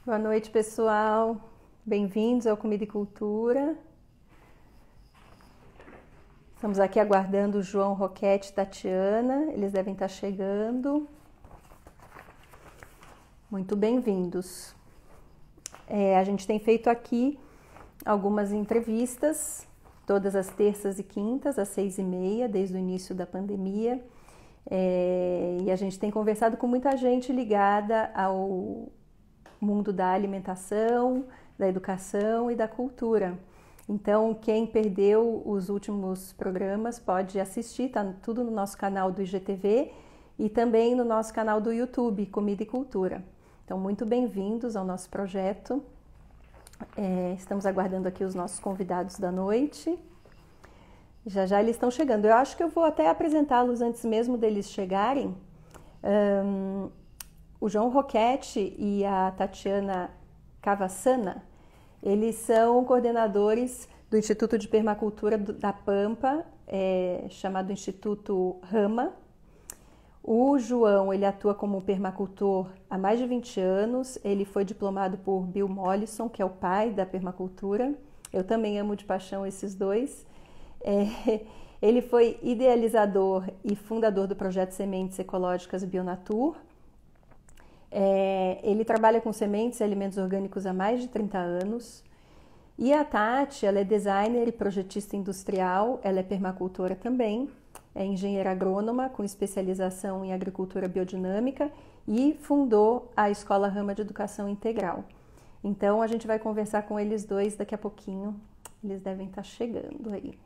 Boa noite, pessoal. Bem-vindos ao Comida e Cultura. Estamos aqui aguardando o João Roquete e Tatiana. Eles devem estar chegando. Muito bem-vindos. A gente tem feito aqui algumas entrevistas, todas as terças e quintas, às 6h30, desde o início da pandemia. E a gente tem conversado com muita gente ligada ao mundo da alimentação, da educação e da cultura. Então, quem perdeu os últimos programas pode assistir, tá tudo no nosso canal do IGTV e também no nosso canal do YouTube, Comida e Cultura. Então, muito bem-vindos ao nosso projeto. Estamos aguardando aqui os nossos convidados da noite. Já já eles estão chegando. Eu acho que eu vou até apresentá-los antes mesmo deles chegarem. O João Roquete e a Tatiana Cavassana, eles são coordenadores do Instituto de Permacultura da Pampa, chamado Instituto Rama. O João, ele atua como permacultor há mais de 20 anos. Ele foi diplomado por Bill Mollison, que é o pai da permacultura. Eu também amo de paixão esses dois. Ele foi idealizador e fundador do projeto Sementes Ecológicas Bionatur. Ele trabalha com sementes e alimentos orgânicos há mais de 30 anos. E a Tati, ela é designer e projetista industrial, ela é permacultora também, é engenheira agrônoma com especialização em agricultura biodinâmica e fundou a Escola Rama de Educação Integral. Então a gente vai conversar com eles dois daqui a pouquinho, eles devem estar chegando aí.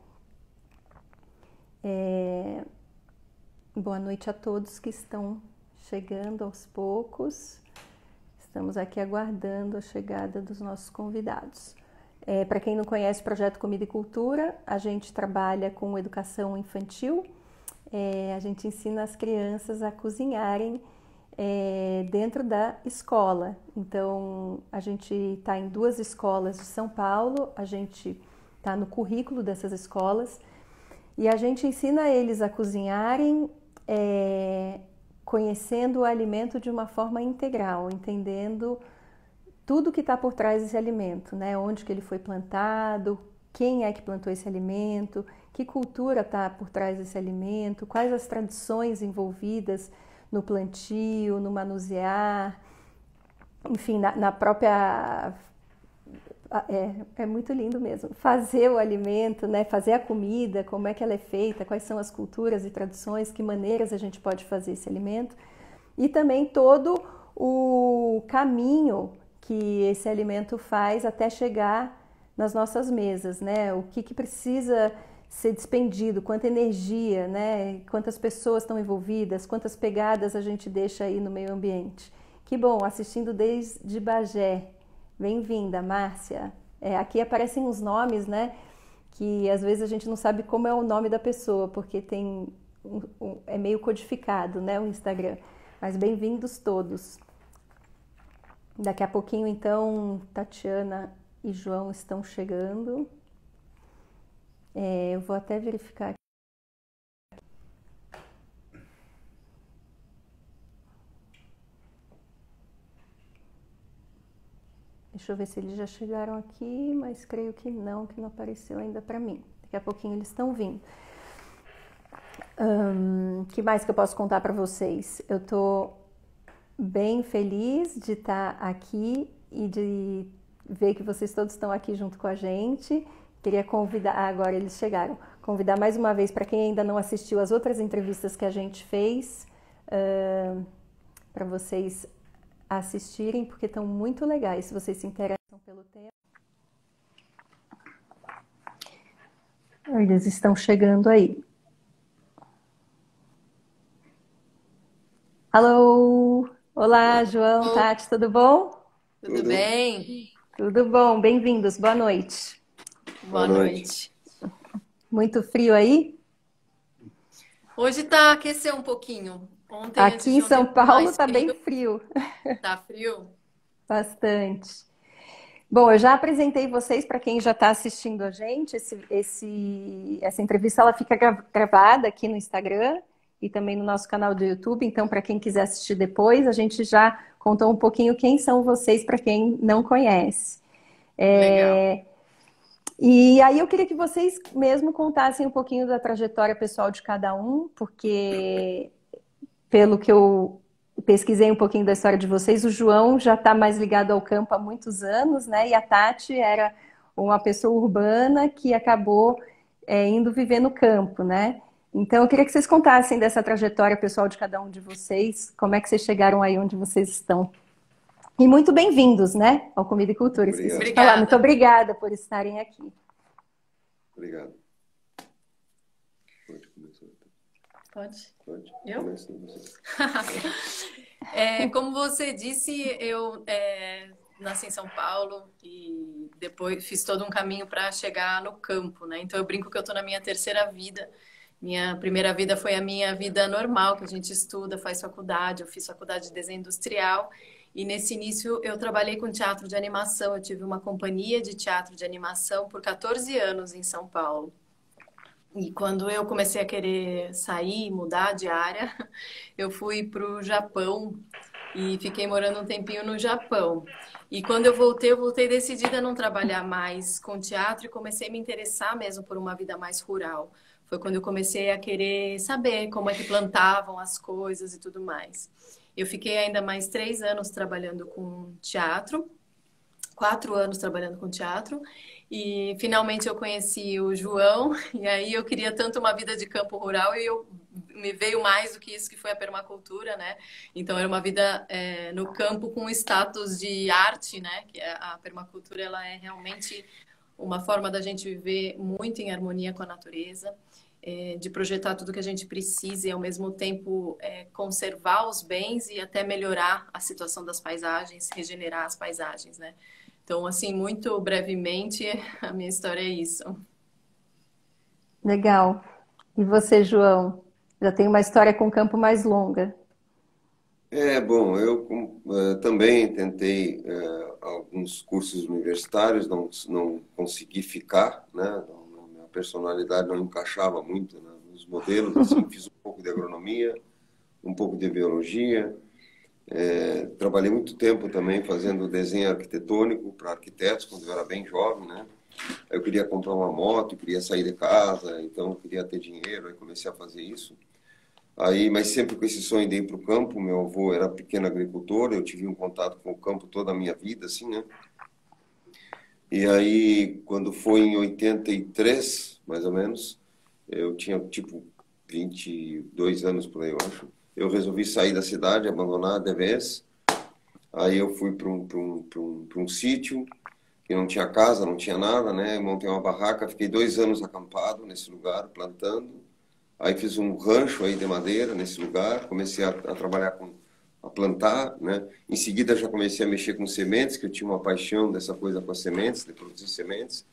Boa noite a todos que estão chegando aos poucos. Estamos aqui aguardando a chegada dos nossos convidados. Para quem não conhece o projeto Comida e Cultura, a gente trabalha com educação infantil. A gente ensina as crianças a cozinharem dentro da escola. Então, a gente está em 2 escolas de São Paulo, a gente está no currículo dessas escolas e a gente ensina eles a cozinharem conhecendo o alimento de uma forma integral, entendendo tudo que está por trás desse alimento, né? Onde que ele foi plantado, quem é que plantou esse alimento, que cultura está por trás desse alimento, quais as tradições envolvidas no plantio, no manusear, enfim, na própria... É muito lindo mesmo. Fazer o alimento, né? Fazer a comida, como é que ela é feita, quais são as culturas e tradições, que maneiras a gente pode fazer esse alimento. E também todo o caminho que esse alimento faz até chegar nas nossas mesas, né? O que precisa ser despendido, quanta energia, né? Quantas pessoas estão envolvidas, quantas pegadas a gente deixa aí no meio ambiente. Que bom, assistindo desde Bagé. Bem-vinda, Márcia. Aqui aparecem uns nomes, né? Que às vezes a gente não sabe como é o nome da pessoa, porque tem é meio codificado, né? O Instagram. Mas bem-vindos todos. Daqui a pouquinho, então, Tatiana e João estão chegando. Eu vou até verificar aqui. Deixa eu ver se eles já chegaram aqui, mas creio que não apareceu ainda para mim. Daqui a pouquinho eles estão vindo. Que mais que eu posso contar para vocês? Eu tô bem feliz de estar aqui e de ver que vocês todos estão aqui junto com a gente. Queria convidar, agora eles chegaram, convidar mais uma vez para quem ainda não assistiu as outras entrevistas que a gente fez, para vocês assistirem, porque estão muito legais, se vocês se interessam pelo tema. Eles estão chegando aí. Alô! Olá, João, Tati, tudo bom? Tudo bem? Tudo bom, bem-vindos, boa noite. Boa noite. Muito frio aí? Hoje tá aqueceu um pouquinho. Ontem, antes Aqui em de ontem, São estava Paulo mais tá bem frio. frio, Tá frio? bastante. Bom, eu já apresentei vocês para quem já está assistindo a gente. Essa entrevista ela fica gravada aqui no Instagram. e também no nosso canal do YouTube. Então, para quem quiser assistir depois, a gente já contou um pouquinho quem são vocês, para quem não conhece. Legal. E aí eu queria que vocês mesmo contassem um pouquinho da trajetória pessoal de cada um, porque pelo que eu pesquisei um pouquinho da história de vocês, o João já está mais ligado ao campo há muitos anos, né? E a Tati era uma pessoa urbana que acabou indo viver no campo, né? Então eu queria que vocês contassem dessa trajetória pessoal de cada um de vocês, como é que vocês chegaram aí onde vocês estão. E muito bem-vindos, né, ao Comida e Cultura. Esqueci de falar. Muito obrigada por estarem aqui. Obrigado. Pode começar. Pode? Pode. Eu? Começa você. Como você disse, eu nasci em São Paulo e depois fiz todo um caminho para chegar no campo, né? Então eu brinco que eu estou na minha terceira vida. Minha primeira vida foi a minha vida normal, que a gente estuda, faz faculdade. Eu fiz faculdade de desenho industrial. E nesse início eu trabalhei com teatro de animação. Eu tive uma companhia de teatro de animação por 14 anos em São Paulo. E quando eu comecei a querer sair, mudar de área, eu fui para o Japão e fiquei morando um tempinho no Japão. E quando eu voltei decidida a não trabalhar mais com teatro e comecei a me interessar mesmo por uma vida mais rural. Foi quando eu comecei a querer saber como é que plantavam as coisas e tudo mais. Eu fiquei ainda mais 3 anos trabalhando com teatro, 4 anos trabalhando com teatro, e finalmente eu conheci o João, e aí eu queria tanto uma vida de campo rural, e me veio mais do que isso, que foi a permacultura, né? Então era uma vida no campo com status de arte, né? Que a permacultura, ela é realmente uma forma da gente viver muito em harmonia com a natureza, de projetar tudo que a gente precisa e, ao mesmo tempo, conservar os bens e até melhorar a situação das paisagens, regenerar as paisagens, né? Então, assim, muito brevemente, a minha história é isso. Legal. E você, João? Já tem uma história com o campo mais longa. Bom, eu também tentei alguns cursos universitários, não consegui ficar, né? Minha personalidade não encaixava muito, né, nos modelos, assim, fiz um pouco de agronomia, um pouco de biologia, trabalhei muito tempo também fazendo desenho arquitetônico para arquitetos, quando eu era bem jovem, né? Eu queria comprar uma moto, queria sair de casa, então eu queria ter dinheiro, aí comecei a fazer isso. Aí, mas sempre com esse sonho de ir para o campo. Meu avô era pequeno agricultor, eu tive um contato com o campo toda a minha vida, assim, né? E aí, quando foi em 83, mais ou menos, eu tinha, tipo, 22 anos por aí, eu acho. Eu resolvi sair da cidade, abandonar de vez. Aí eu fui para um sítio, que não tinha casa, não tinha nada, né? Eu montei uma barraca, fiquei 2 anos acampado nesse lugar, plantando. Aí fiz um rancho aí de madeira nesse lugar, comecei a trabalhar a plantar, né? Em seguida já comecei a mexer com sementes, que eu tinha uma paixão dessa coisa com as sementes, de produzir sementes,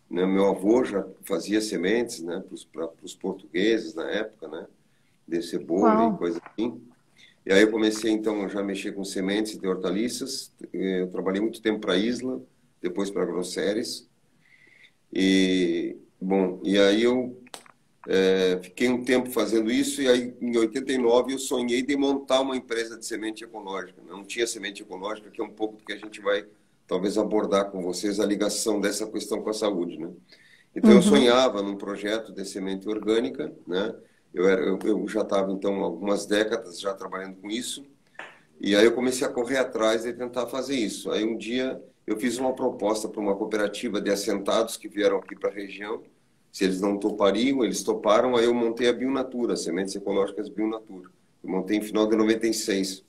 né? Meu avô já fazia sementes, né? Para os portugueses na época, né? De cebola e coisa assim. E aí eu comecei então já a mexer com sementes de hortaliças. Eu trabalhei muito tempo para a Isla, depois para a Grosseres. E bom, e aí eu fiquei um tempo fazendo isso, e aí em 89 eu sonhei de montar uma empresa de semente ecológica. Não tinha semente ecológica, que é um pouco do que a gente vai talvez abordar com vocês, a ligação dessa questão com a saúde, né? Então eu sonhava num projeto de semente orgânica, né? Eu já estava então algumas décadas já trabalhando com isso, e aí eu comecei a correr atrás de tentar fazer isso. Aí um dia eu fiz uma proposta para uma cooperativa de assentados que vieram aqui para a região. Se eles não topariam, eles toparam, aí eu montei a Bionatura, Sementes Ecológicas Bionatura. Eu montei em final de 96.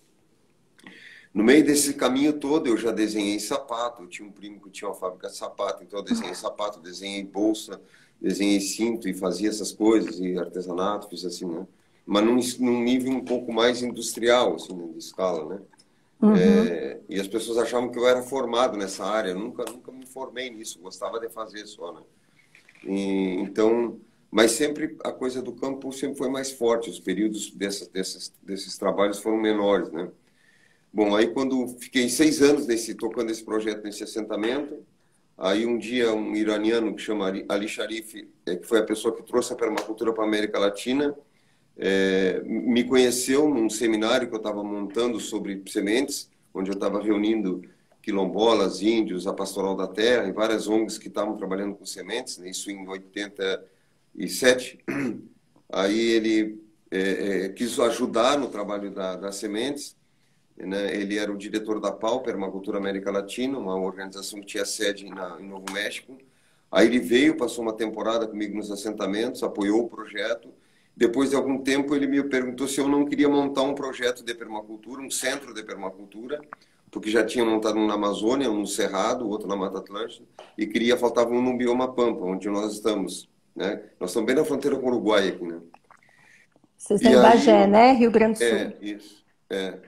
No meio desse caminho todo, eu já desenhei sapato. Eu tinha um primo que tinha uma fábrica de sapato, então eu desenhei sapato, desenhei bolsa, desenhei cinto e fazia essas coisas, e artesanato, fiz assim, né? Mas num nível um pouco mais industrial, assim, né, de escala, né? E as pessoas achavam que eu era formado nessa área. Eu nunca me formei nisso, gostava de fazer só, né? Então, mas sempre a coisa do campo sempre foi mais forte, os períodos desses trabalhos foram menores, né? Bom, aí quando fiquei 6 anos tocando esse projeto nesse assentamento, aí um dia um iraniano que chama Ali Sharif, que foi a pessoa que trouxe a permacultura para a América Latina, me conheceu num seminário que eu estava montando sobre sementes, onde eu estava reunindo quilombolas, índios, a Pastoral da Terra e várias ONGs que estavam trabalhando com sementes, né, isso em 87. Aí ele quis ajudar no trabalho das sementes, né? Ele era o diretor da PAU, Permacultura América Latina, uma organização que tinha sede em Novo México. Aí ele veio, passou uma temporada comigo nos assentamentos, apoiou o projeto. Depois de algum tempo, ele me perguntou se eu não queria montar um projeto de permacultura, um centro de permacultura, porque já tinha montado um na Amazônia, um no Cerrado, outro na Mata Atlântica, e faltava um no bioma Pampa, onde nós estamos, né? Nós estamos bem na fronteira com o Uruguai aqui, né? Vocês estão em Bagé, né? Rio Grande do Sul. Isso. É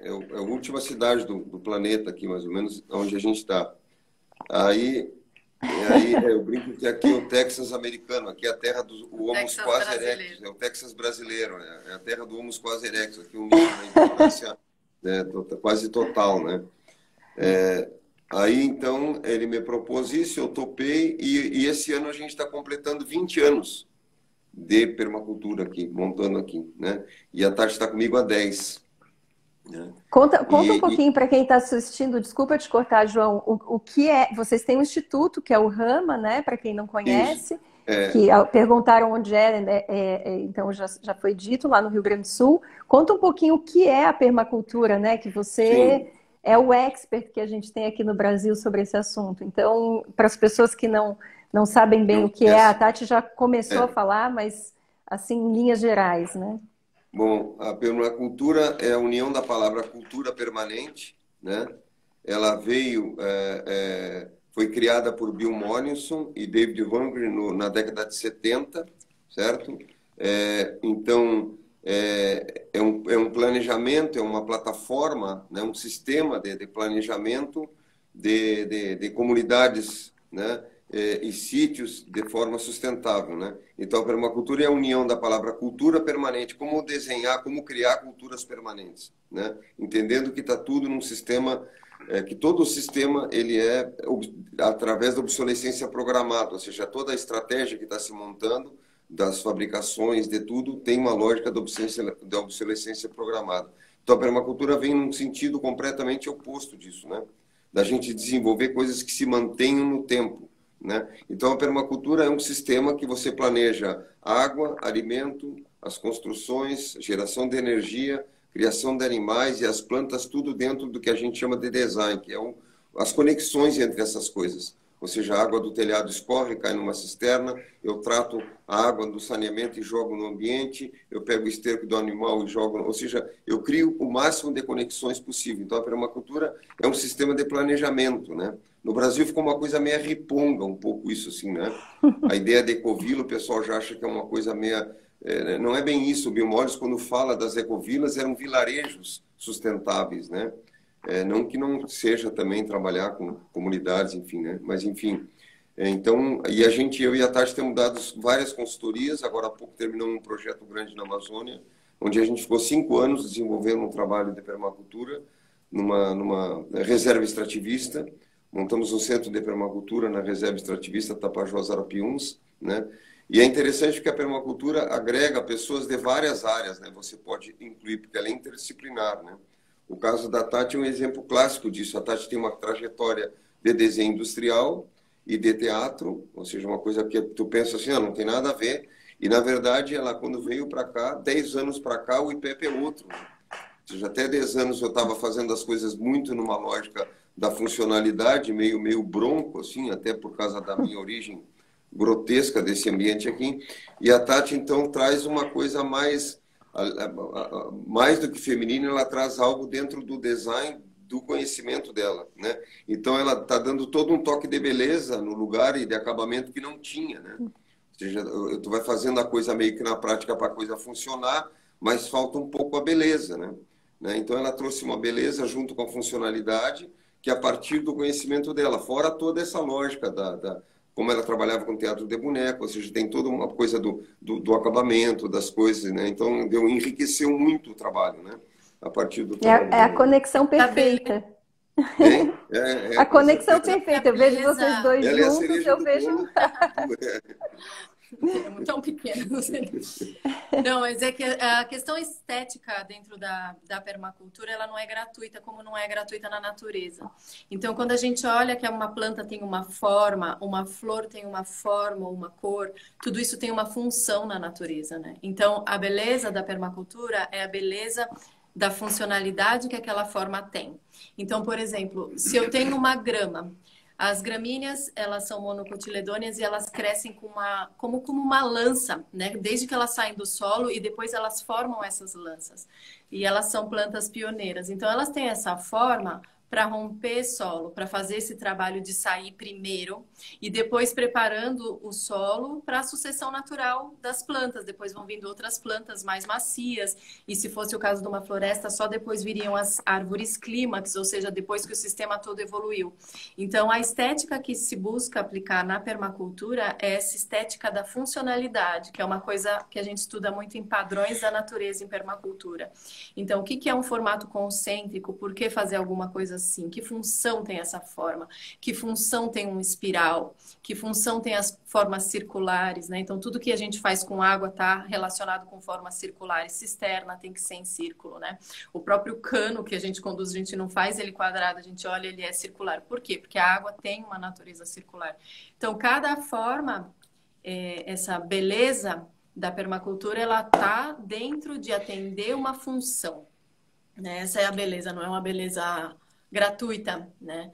a última cidade do planeta aqui, mais ou menos, onde a gente está. Aí eu brinco que aqui é o Texas americano, aqui é a terra do Homo quasi erectus, é o Texas brasileiro, né? É a terra do Homo quasi erectus, aqui um nível de importância quase total, né? Aí, então, ele me propôs isso, eu topei, e esse ano a gente está completando 20 anos de permacultura aqui, montando aqui, né? E a Tati está comigo há 10. Né? Conta um pouquinho para quem está assistindo, desculpa te cortar, João, o que é, vocês têm um instituto que é o Rama, né, para quem não conhece, que perguntaram onde era, né? Então já foi dito lá no Rio Grande do Sul. Conta um pouquinho o que é a permacultura, né, que você é o expert que a gente tem aqui no Brasil sobre esse assunto. Então, para as pessoas que não sabem bem o que é, a Tati já começou a falar, mas assim, em linhas gerais, né? Bom, a permacultura é a união da palavra cultura permanente, né? Ela foi criada por Bill Mollison e David Humphrey na década de 70, certo? Então, é um planejamento, é uma plataforma, né? Um sistema de planejamento de comunidades, né? E sítios de forma sustentável, né? Então, a permacultura é a união da palavra cultura permanente, como desenhar, como criar culturas permanentes, né? Entendendo que está tudo num sistema, que todo o sistema ele é através da obsolescência programada, ou seja, toda a estratégia que está se montando das fabricações, de tudo, tem uma lógica da obsolescência programada. Então, a permacultura vem num sentido completamente oposto disso, né? Da gente desenvolver coisas que se mantenham no tempo, né? Então, a permacultura é um sistema que você planeja água, alimento, as construções, geração de energia, criação de animais e as plantas, tudo dentro do que a gente chama de design, que é as conexões entre essas coisas. Ou seja, a água do telhado escorre, cai numa cisterna, eu trato a água do saneamento e jogo no ambiente, eu pego o esterco do animal e jogo... Ou seja, eu crio o máximo de conexões possível. Então, a permacultura é um sistema de planejamento, né? No Brasil ficou uma coisa meio riponga, um pouco isso, assim, né? A ideia de ecovila, o pessoal já acha que é uma coisa meio... não é bem isso. O Bill Mollison, quando fala das ecovilas, eram vilarejos sustentáveis, né? Não que não seja também trabalhar com comunidades, enfim, né? Mas, enfim. Então, e eu e a Tati temos dado várias consultorias. Agora há pouco terminamos um projeto grande na Amazônia, onde a gente ficou 5 anos desenvolvendo um trabalho de permacultura numa reserva extrativista. Montamos um centro de permacultura na reserva extrativista Tapajós Arapiuns, né? E é interessante porque a permacultura agrega pessoas de várias áreas, né? Você pode incluir, porque ela é interdisciplinar, né? O caso da Tati é um exemplo clássico disso. A Tati tem uma trajetória de desenho industrial e de teatro, ou seja, uma coisa que tu pensa assim, não tem nada a ver. E, na verdade, ela, quando veio para cá, 10 anos para cá, o IPEP é outro. Ou seja, até 10 anos eu estava fazendo as coisas muito numa lógica da funcionalidade, meio bronco, assim, até por causa da minha origem grotesca desse ambiente aqui. E a Tati, então, traz uma coisa mais do que feminina, ela traz algo dentro do design, do conhecimento dela, né? Então ela está dando todo um toque de beleza no lugar e de acabamento que não tinha, né? Ou seja, tu vai fazendo a coisa meio que na prática para a coisa funcionar, mas falta um pouco a beleza, né? Então ela trouxe uma beleza junto com a funcionalidade, que a partir do conhecimento dela, fora toda essa lógica como ela trabalhava com teatro de boneco, ou seja, tem toda uma coisa do acabamento, das coisas, né? Então, enriqueceu muito o trabalho, né? A partir do trabalho. É a conexão perfeita. A conexão perfeita. Eu vejo vocês dois juntos, eu vejo... É tão pequeno. Não, mas é que a questão estética dentro da permacultura, ela não é gratuita, como não é gratuita na natureza. Então, quando a gente olha que uma planta tem uma forma, uma flor tem uma forma, uma cor, tudo isso tem uma função na natureza, né? Então, a beleza da permacultura é a beleza da funcionalidade que aquela forma tem. Então, por exemplo, se eu tenho uma grama, as gramíneas, elas são monocotiledôneas e elas crescem como uma lança, né? Desde que elas saem do solo e depois elas formam essas lanças. E elas são plantas pioneiras. Então, elas têm essa forma para romper solo, para fazer esse trabalho de sair primeiro e depois preparando o solo para a sucessão natural das plantas. Depois vão vindo outras plantas mais macias e se fosse o caso de uma floresta, só depois viriam as árvores clímax, ou seja, depois que o sistema todo evoluiu. Então, a estética que se busca aplicar na permacultura é essa estética da funcionalidade, que é uma coisa que a gente estuda muito em padrões da natureza em permacultura. Então, o que é um formato concêntrico? Por que fazer alguma coisa assim? Que função tem essa forma? Que função tem um espiral? Que função tem as formas circulares, né? Então, tudo que a gente faz com água está relacionado com formas circulares. Cisterna tem que ser em círculo, né? O próprio cano que a gente conduz, a gente não faz ele quadrado, a gente olha, ele é circular. Por quê? Porque a água tem uma natureza circular. Então, cada forma, essa beleza da permacultura, ela está dentro de atender uma função, né? Essa é a beleza, não é uma beleza gratuita, né?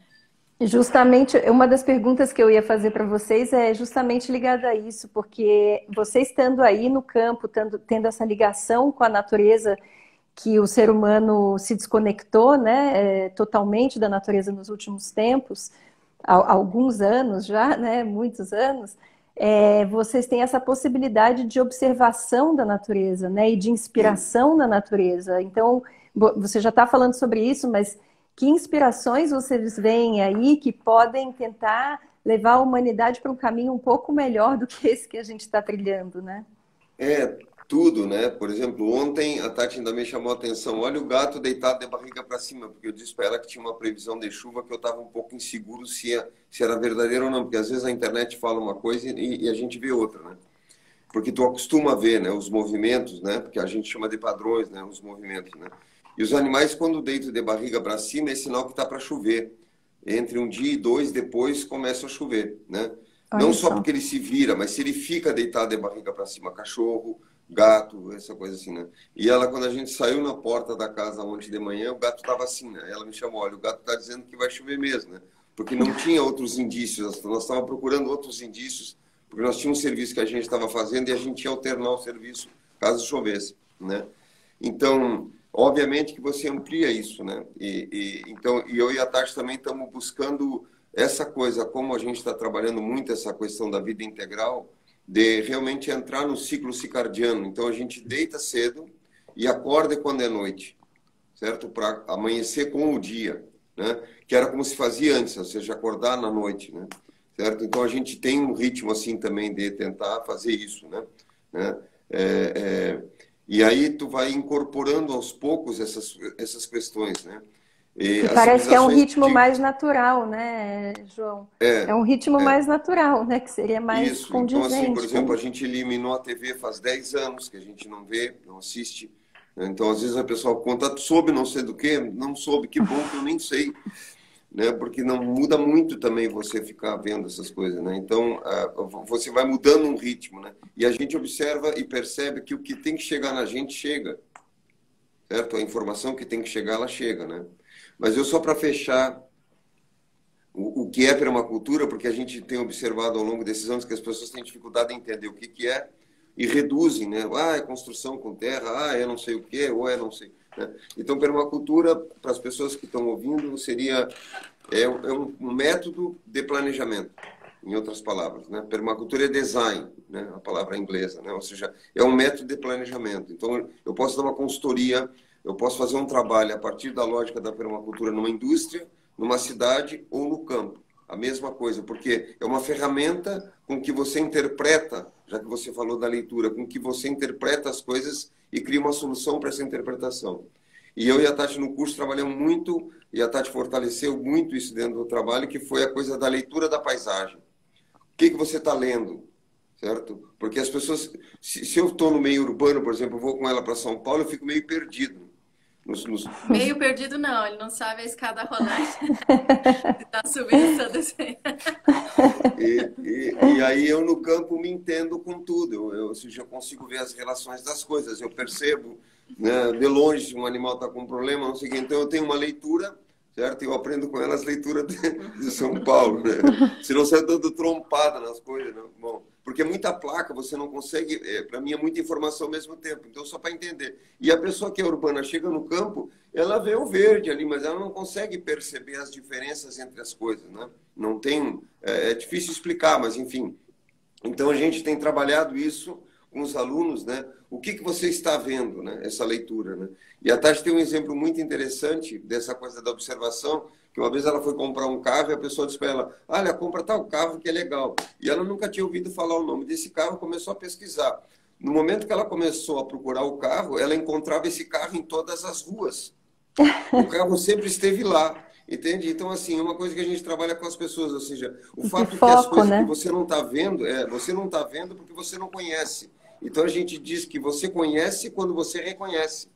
Justamente, uma das perguntas que eu ia fazer para vocês é justamente ligada a isso, porque você estando aí no campo, tendo essa ligação com a natureza, que o ser humano se desconectou, né, totalmente da natureza nos últimos tempos, há alguns anos já, né, muitos anos, vocês têm essa possibilidade de observação da natureza, né, e de inspiração na natureza. Então, você já está falando sobre isso, mas que inspirações vocês veem aí que podem tentar levar a humanidade para um caminho um pouco melhor do que esse que a gente está trilhando, né? Tudo, né? Por exemplo, ontem a Tati ainda me chamou a atenção. Olha o gato deitado de barriga para cima, porque eu disse para ela que tinha uma previsão de chuva que eu estava um pouco inseguro se era verdadeiro ou não, porque às vezes a internet fala uma coisa e a gente vê outra, né? Porque tu acostuma a ver, né, os movimentos, né? Porque a gente chama de padrões, né, os movimentos, né? E os animais, quando deitam de barriga para cima, é sinal que está para chover. Entre um dia e dois depois começa a chover, né? Não só porque ele se vira, mas se ele fica deitado de barriga para cima, cachorro, gato, essa coisa assim, né? E ela, quando a gente saiu na porta da casa ontem de manhã, o gato estava assim, né? Ela me chamou, olha, o gato está dizendo que vai chover mesmo, né? Porque não tinha outros indícios, nós estávamos procurando outros indícios, porque nós tínhamos um serviço que a gente estava fazendo e a gente ia alternar o serviço caso chovesse, né? Então, obviamente que você amplia isso, né? Então, eu e a Tati também estamos buscando essa coisa, como a gente está trabalhando muito essa questão da vida integral, de realmente entrar no ciclo circadiano. Então, a gente deita cedo e acorda quando é noite, certo? Para amanhecer com o dia, né? Que era como se fazia antes, ou seja, acordar na noite, né? Certo? Então, a gente tem um ritmo assim também de tentar fazer isso, né? E aí tu vai incorporando aos poucos essas questões, né? E parece que é um ritmo mais natural, né, João? É um ritmo mais natural, né? Que seria mais isso. condizente. Então, assim, por exemplo, a gente eliminou a TV faz 10 anos, que a gente não vê, não assiste. Então, às vezes a pessoa conta, tu soube não sei do quê? Não soube, que bom que eu nem sei. Né? Porque não muda muito também você ficar vendo essas coisas, né? Então, você vai mudando um ritmo, né? E a gente observa e percebe que o que tem que chegar na gente chega, certo? A informação que tem que chegar, ela chega, né? Mas eu só para fechar o que é permacultura, porque a gente tem observado ao longo desses anos que as pessoas têm dificuldade em entender o que é e reduzem, né? É construção com terra, é não sei o quê, ou é não sei... Né? Então, permacultura, para as pessoas que estão ouvindo, seria um método de planejamento, em outras palavras. Né? Permacultura é design, né? A palavra inglesa, né? Ou seja, é um método de planejamento. Então, eu posso dar uma consultoria, eu posso fazer um trabalho a partir da lógica da permacultura numa indústria, numa cidade ou no campo. A mesma coisa, porque é uma ferramenta com que você interpreta, já que você falou da leitura, com que você interpreta as coisas e cria uma solução para essa interpretação. E eu e a Tati no curso trabalhamos muito, e a Tati fortaleceu muito isso dentro do trabalho, que foi a coisa da leitura da paisagem. O que você está lendo? certo? Porque as pessoas, se eu estou no meio urbano, por exemplo, eu vou com ela para São Paulo, eu fico meio perdido. Meio perdido não, ele não sabe a escada rolante. Se tá subindo, está descendo. E aí eu no campo me entendo com tudo, ou seja, eu consigo ver as relações das coisas, eu percebo, né, de longe se um animal está com um problema, não sei o quê. Então eu tenho uma leitura, certo? E eu aprendo com ela as leituras de São Paulo, né? Senão você dando trompada nas coisas, né? Bom, porque é muita placa, você não consegue, para mim é muita informação ao mesmo tempo, então só para entender. E a pessoa que é urbana chega no campo, ela vê o verde ali, mas ela não consegue perceber as diferenças entre as coisas, né? Não tem, é difícil explicar, mas enfim. Então a gente tem trabalhado isso com os alunos, né? O que você está vendo, né? Essa leitura, né? E a Tati tem um exemplo muito interessante dessa coisa da observação, que uma vez ela foi comprar um carro e a pessoa disse para ela, olha, compra tal carro que é legal. E ela nunca tinha ouvido falar o nome desse carro, começou a pesquisar. No momento que ela começou a procurar o carro, ela encontrava esse carro em todas as ruas. O carro sempre esteve lá. Entende? Então, assim, é uma coisa que a gente trabalha com as pessoas, ou seja, o fato que as coisas, né, que você não está vendo, você não está vendo porque você não conhece. Então, a gente diz que você conhece quando você reconhece.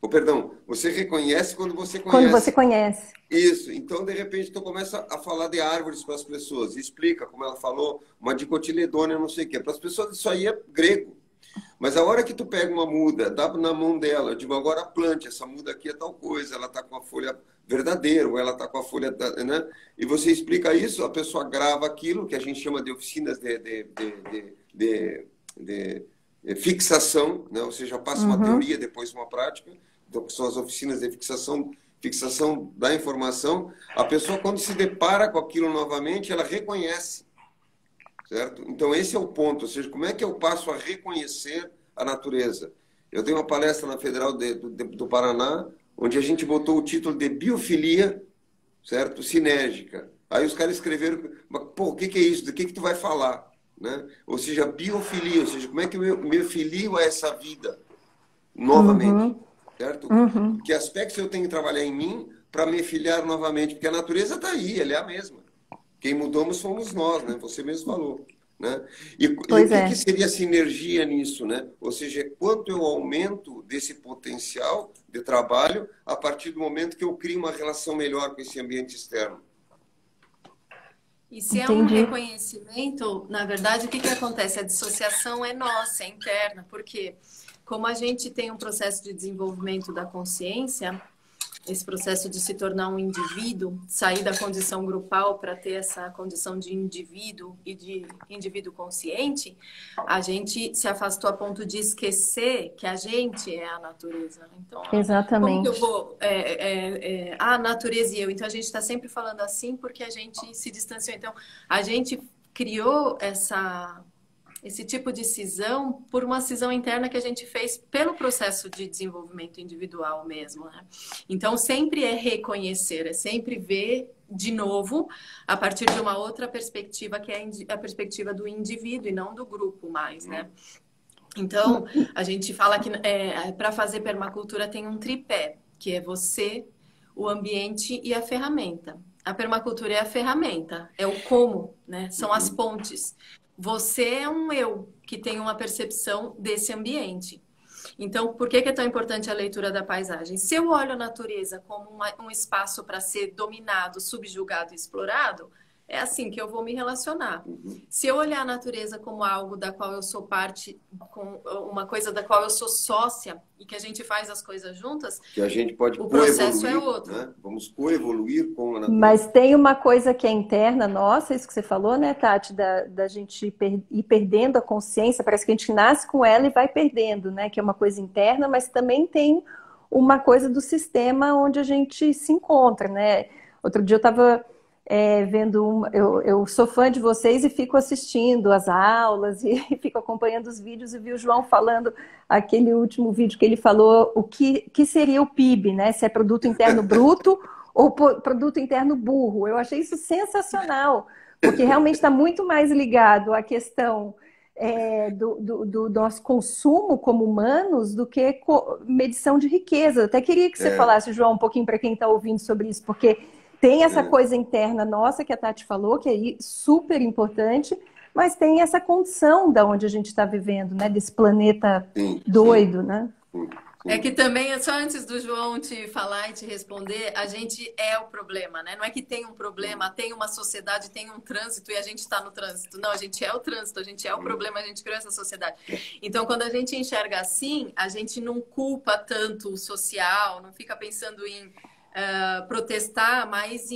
Ou, perdão, você reconhece quando você conhece. Quando você conhece. Isso. Então, de repente, tu começa a falar de árvores para as pessoas. Explica, como ela falou, uma dicotiledônia, não sei o quê. Para as pessoas, isso aí é grego. Mas a hora que tu pega uma muda, dá na mão dela, eu digo, agora plante, essa muda aqui é tal coisa, ela está com a folha verdadeira, ou ela está com a folha, né? E você explica isso, a pessoa grava aquilo, que a gente chama de oficinas de fixação, né? Ou seja, passa uma teoria, depois uma prática, então são as oficinas de fixação da informação. A pessoa, quando se depara com aquilo novamente, ela reconhece. Certo? Então, esse é o ponto. Ou seja, como é que eu passo a reconhecer a natureza? Eu dei uma palestra na Federal do Paraná, onde a gente botou o título de biofilia, certo? Sinérgica. Aí os caras escreveram, pô, o que é isso? Do que tu vai falar? Né? Ou seja, biofilia, ou seja, como é que eu me filio a essa vida novamente? Certo? Que aspectos eu tenho que trabalhar em mim para me filiar novamente? Porque a natureza está aí, ela é a mesma. Quem mudamos fomos nós, né? Você mesmo falou. Né? E o que seria sinergia nisso? Né? Ou seja, quanto eu aumento desse potencial de trabalho a partir do momento que eu crio uma relação melhor com esse ambiente externo. E se é um reconhecimento, na verdade, o que acontece? A dissociação é nossa, é interna, porque como a gente tem um processo de desenvolvimento da consciência, esse processo de se tornar um indivíduo, sair da condição grupal para ter essa condição de indivíduo e de indivíduo consciente, a gente se afastou a ponto de esquecer que a gente é a natureza. Então, exatamente. Como que eu vou... a natureza e eu. Então, a gente está sempre falando assim porque a gente se distanciou. Então, a gente criou esse tipo de cisão por uma cisão interna que a gente fez pelo processo de desenvolvimento individual mesmo, né? Então, sempre é reconhecer, é sempre ver de novo a partir de uma outra perspectiva, que é a perspectiva do indivíduo e não do grupo mais, né? Então, a gente fala que para fazer permacultura tem um tripé, que é você, o ambiente e a ferramenta. A permacultura é a ferramenta, é o como, né? São as pontes. Você é um eu que tem uma percepção desse ambiente. Então, por que é tão importante a leitura da paisagem? Se eu olho a natureza como um espaço para ser dominado, subjugado e explorado, é assim que eu vou me relacionar. Se eu olhar a natureza como algo da qual eu sou parte, com uma coisa da qual eu sou sócia e que a gente faz as coisas juntas, que a gente pode o processo é outro. Né? Vamos coevoluir com a natureza. Mas tem uma coisa que é interna nossa, isso que você falou, né, Tati, da gente ir perdendo a consciência, parece que a gente nasce com ela e vai perdendo, né, que é uma coisa interna, mas também tem uma coisa do sistema onde a gente se encontra, né. Outro dia eu estava vendo, eu sou fã de vocês e fico assistindo as aulas e fico acompanhando os vídeos e vi o João falando aquele último vídeo que ele falou o que seria o PIB, né? Se é produto interno bruto ou produto interno burro. Eu achei isso sensacional, porque realmente está muito mais ligado à questão do nosso consumo como humanos do que medição de riqueza. Eu até queria que você falasse, João, um pouquinho para quem está ouvindo sobre isso, porque tem essa coisa interna nossa que a Tati falou, que é super importante, mas tem essa condição da onde a gente está vivendo, né? Desse planeta Sim, doido, né? sim, É sim. que também, só antes do João te falar e te responder, a gente é o problema, né? Não é que tem um problema, tem uma sociedade, tem um trânsito e a gente está no trânsito. Não, a gente é o trânsito, a gente é o problema, a gente criou essa sociedade. Então, quando a gente enxerga assim, a gente não culpa tanto o social, não fica pensando em protestar, mas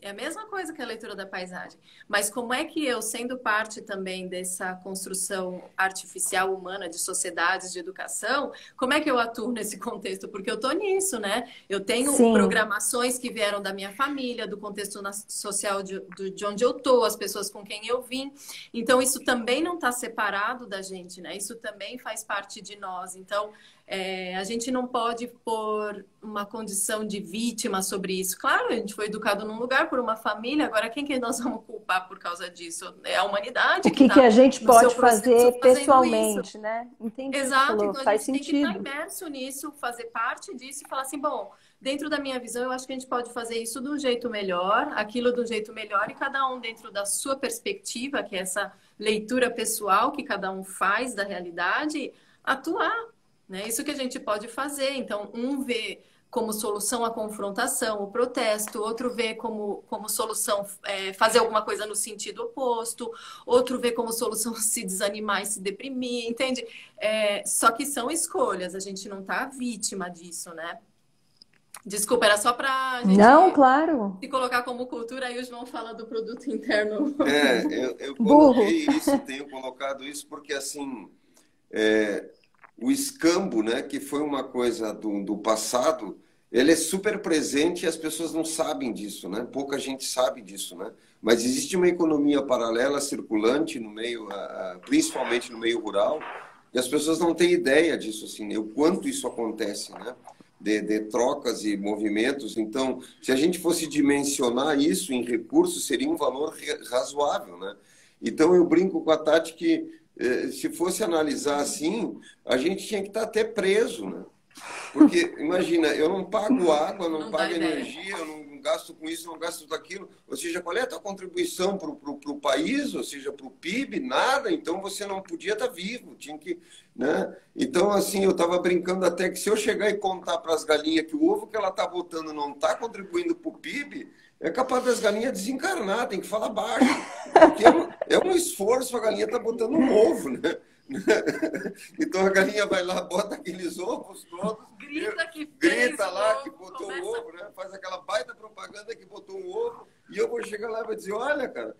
é a mesma coisa que a leitura da paisagem. Mas como é que eu, sendo parte também dessa construção artificial humana de sociedades, de educação, como é que eu atuo nesse contexto? Porque eu estou nisso, né? Eu tenho Sim, programações que vieram da minha família, do contexto social de onde eu estou, as pessoas com quem eu vim. Então, isso também não está separado da gente, né? Isso também faz parte de nós. Então, a gente não pode pôr uma condição de vítima sobre isso. Claro, a gente foi educado num lugar por uma família, agora quem que nós vamos culpar por causa disso? É a o humanidade que que está a gente no seu pode processo fazer fazendo isso. pessoalmente, né? Entendi o que você Exato, falou, então a faz gente tem que estar sentido. imerso nisso, fazer parte disso e falar assim, bom, dentro da minha visão, eu acho que a gente pode fazer isso de um jeito melhor, aquilo de um jeito melhor, e cada um dentro da sua perspectiva, que é essa leitura pessoal que cada um faz da realidade, atuar, né? Isso que a gente pode fazer. Então, um vê como solução a confrontação, o protesto, outro vê como solução fazer alguma coisa no sentido oposto, outro vê como solução se desanimar e se deprimir, entende? Só que são escolhas, a gente não tá vítima disso, né? Desculpa, era só para a gente Não, claro, se colocar como cultura, aí o João fala do produto interno. Eu burro. coloquei isso, tenho colocado isso porque, assim, é, o escambo, né, que foi uma coisa do passado, ele é super presente e as pessoas não sabem disso, né? Pouca gente sabe disso, né? Mas existe uma economia paralela circulante no meio, principalmente no meio rural, e as pessoas não têm ideia disso, assim, né? O quanto isso acontece, né? De trocas e movimentos. Então, se a gente fosse dimensionar isso em recursos, seria um valor razoável, né? Então, eu brinco com a Tati que, se fosse analisar assim, a gente tinha que estar até preso, né? Porque, imagina, eu não pago água, não Não dá pago ideia. energia, eu não gasto com isso, não gasto com aquilo. Ou seja, qual é a tua contribuição para o país, ou seja, para o PIB? Nada. Então, você não podia estar vivo, tinha que... Né? Então, assim, eu estava brincando até que se eu chegar e contar para as galinhas que o ovo que ela está botando não está contribuindo para o PIB, é capaz das galinhas desencarnar, tem que falar baixo. Porque é um esforço, a galinha está botando um ovo, né? Então a galinha vai lá, bota aqueles ovos todos, Grita que fez grita o lá ovo, que botou começa... o ovo, né? Faz aquela baita propaganda que botou um ovo, e eu vou chegar lá e vou dizer, olha, cara,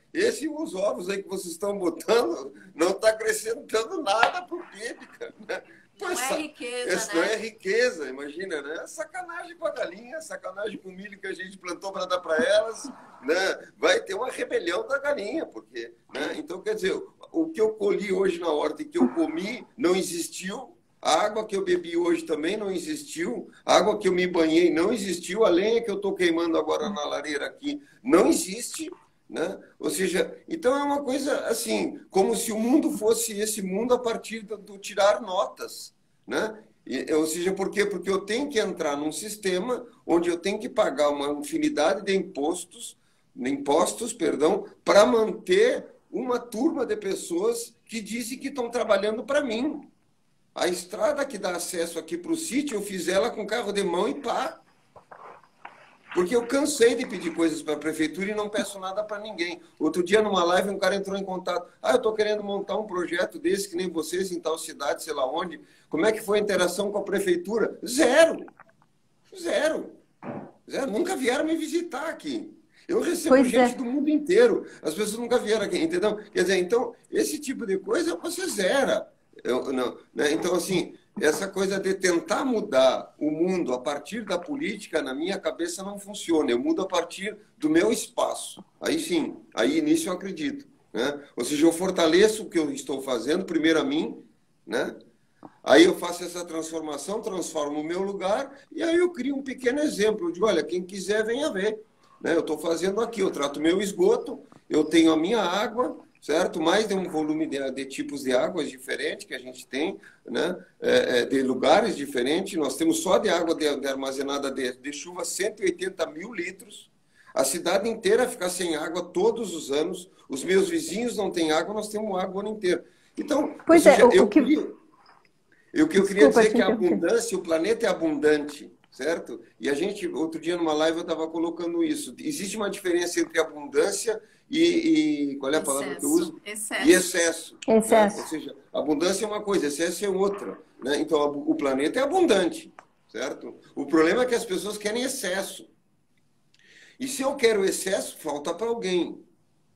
os ovos aí que vocês estão botando não está acrescentando nada para o PIB, cara, né? Não é riqueza, Não né? é riqueza, imagina, né? Sacanagem com a galinha, sacanagem com o milho que a gente plantou para dar para elas, né? Vai ter uma rebelião da galinha, porque, né? Então, quer dizer, o que eu colhi hoje na horta e que eu comi não existiu, a água que eu bebi hoje também não existiu, a água que eu me banhei não existiu, a lenha que eu estou queimando agora na lareira aqui não existe, né? Ou seja, então é uma coisa assim, como se o mundo fosse esse mundo a partir do tirar notas, né? Ou seja, por quê? Porque eu tenho que entrar num sistema onde eu tenho que pagar uma infinidade de impostos, perdão, para manter uma turma de pessoas que dizem que estão trabalhando para mim. A estrada que dá acesso aqui para o sítio, eu fiz ela com carro de mão e pá. Porque eu cansei de pedir coisas para a prefeitura e não peço nada para ninguém. Outro dia, numa live, um cara entrou em contato. Eu estou querendo montar um projeto desse, que nem vocês, em tal cidade, sei lá onde. Como é que foi a interação com a prefeitura? Zero. Zero. Zero. Nunca vieram me visitar aqui. Eu recebo Pois gente é. do mundo inteiro. As pessoas nunca vieram aqui, entendeu? Quer dizer, então, esse tipo de coisa você zera. Não, né? Então, assim, essa coisa de tentar mudar o mundo a partir da política, na minha cabeça, não funciona. Eu mudo a partir do meu espaço. Aí sim, aí nisso eu acredito. Né? Ou seja, eu fortaleço o que eu estou fazendo, primeiro a mim, né? Aí eu faço essa transformação, transformo o meu lugar, e aí eu crio um pequeno exemplo. Eu digo, olha, quem quiser, venha ver. Né? Eu estou fazendo aqui, eu trato meu esgoto, eu tenho a minha água, certo? Mais de um volume de tipos de águas diferentes que a gente tem, né? De lugares diferentes. Nós temos só de água armazenada de chuva 180 mil litros. A cidade inteira fica sem água todos os anos. Os meus vizinhos não têm água, nós temos água o ano inteiro. Então, Pois ou seja, é, o que... o que eu queria Desculpa dizer é te que a interromper. abundância, o planeta é abundante, certo? E a gente, outro dia numa live eu estava colocando isso. Existe uma diferença entre abundância qual é a palavra que eu uso? E excesso. Né? Ou Excesso. seja, abundância é uma coisa, excesso é outra. Né? Então, o planeta é abundante, certo? O problema é que as pessoas querem excesso. E se eu quero excesso, falta para alguém.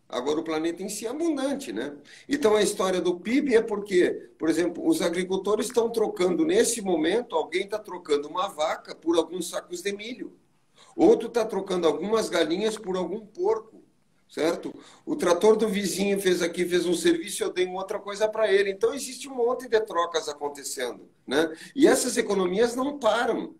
Agora, o planeta em si é abundante, né? Então, a história do PIB é porque, por exemplo, os agricultores estão trocando, nesse momento, alguém está trocando uma vaca por alguns sacos de milho. Outro está trocando algumas galinhas por algum porco, certo? O trator do vizinho fez um serviço, eu dei uma outra coisa para ele. Então, existe um monte de trocas acontecendo, né? E essas economias não param.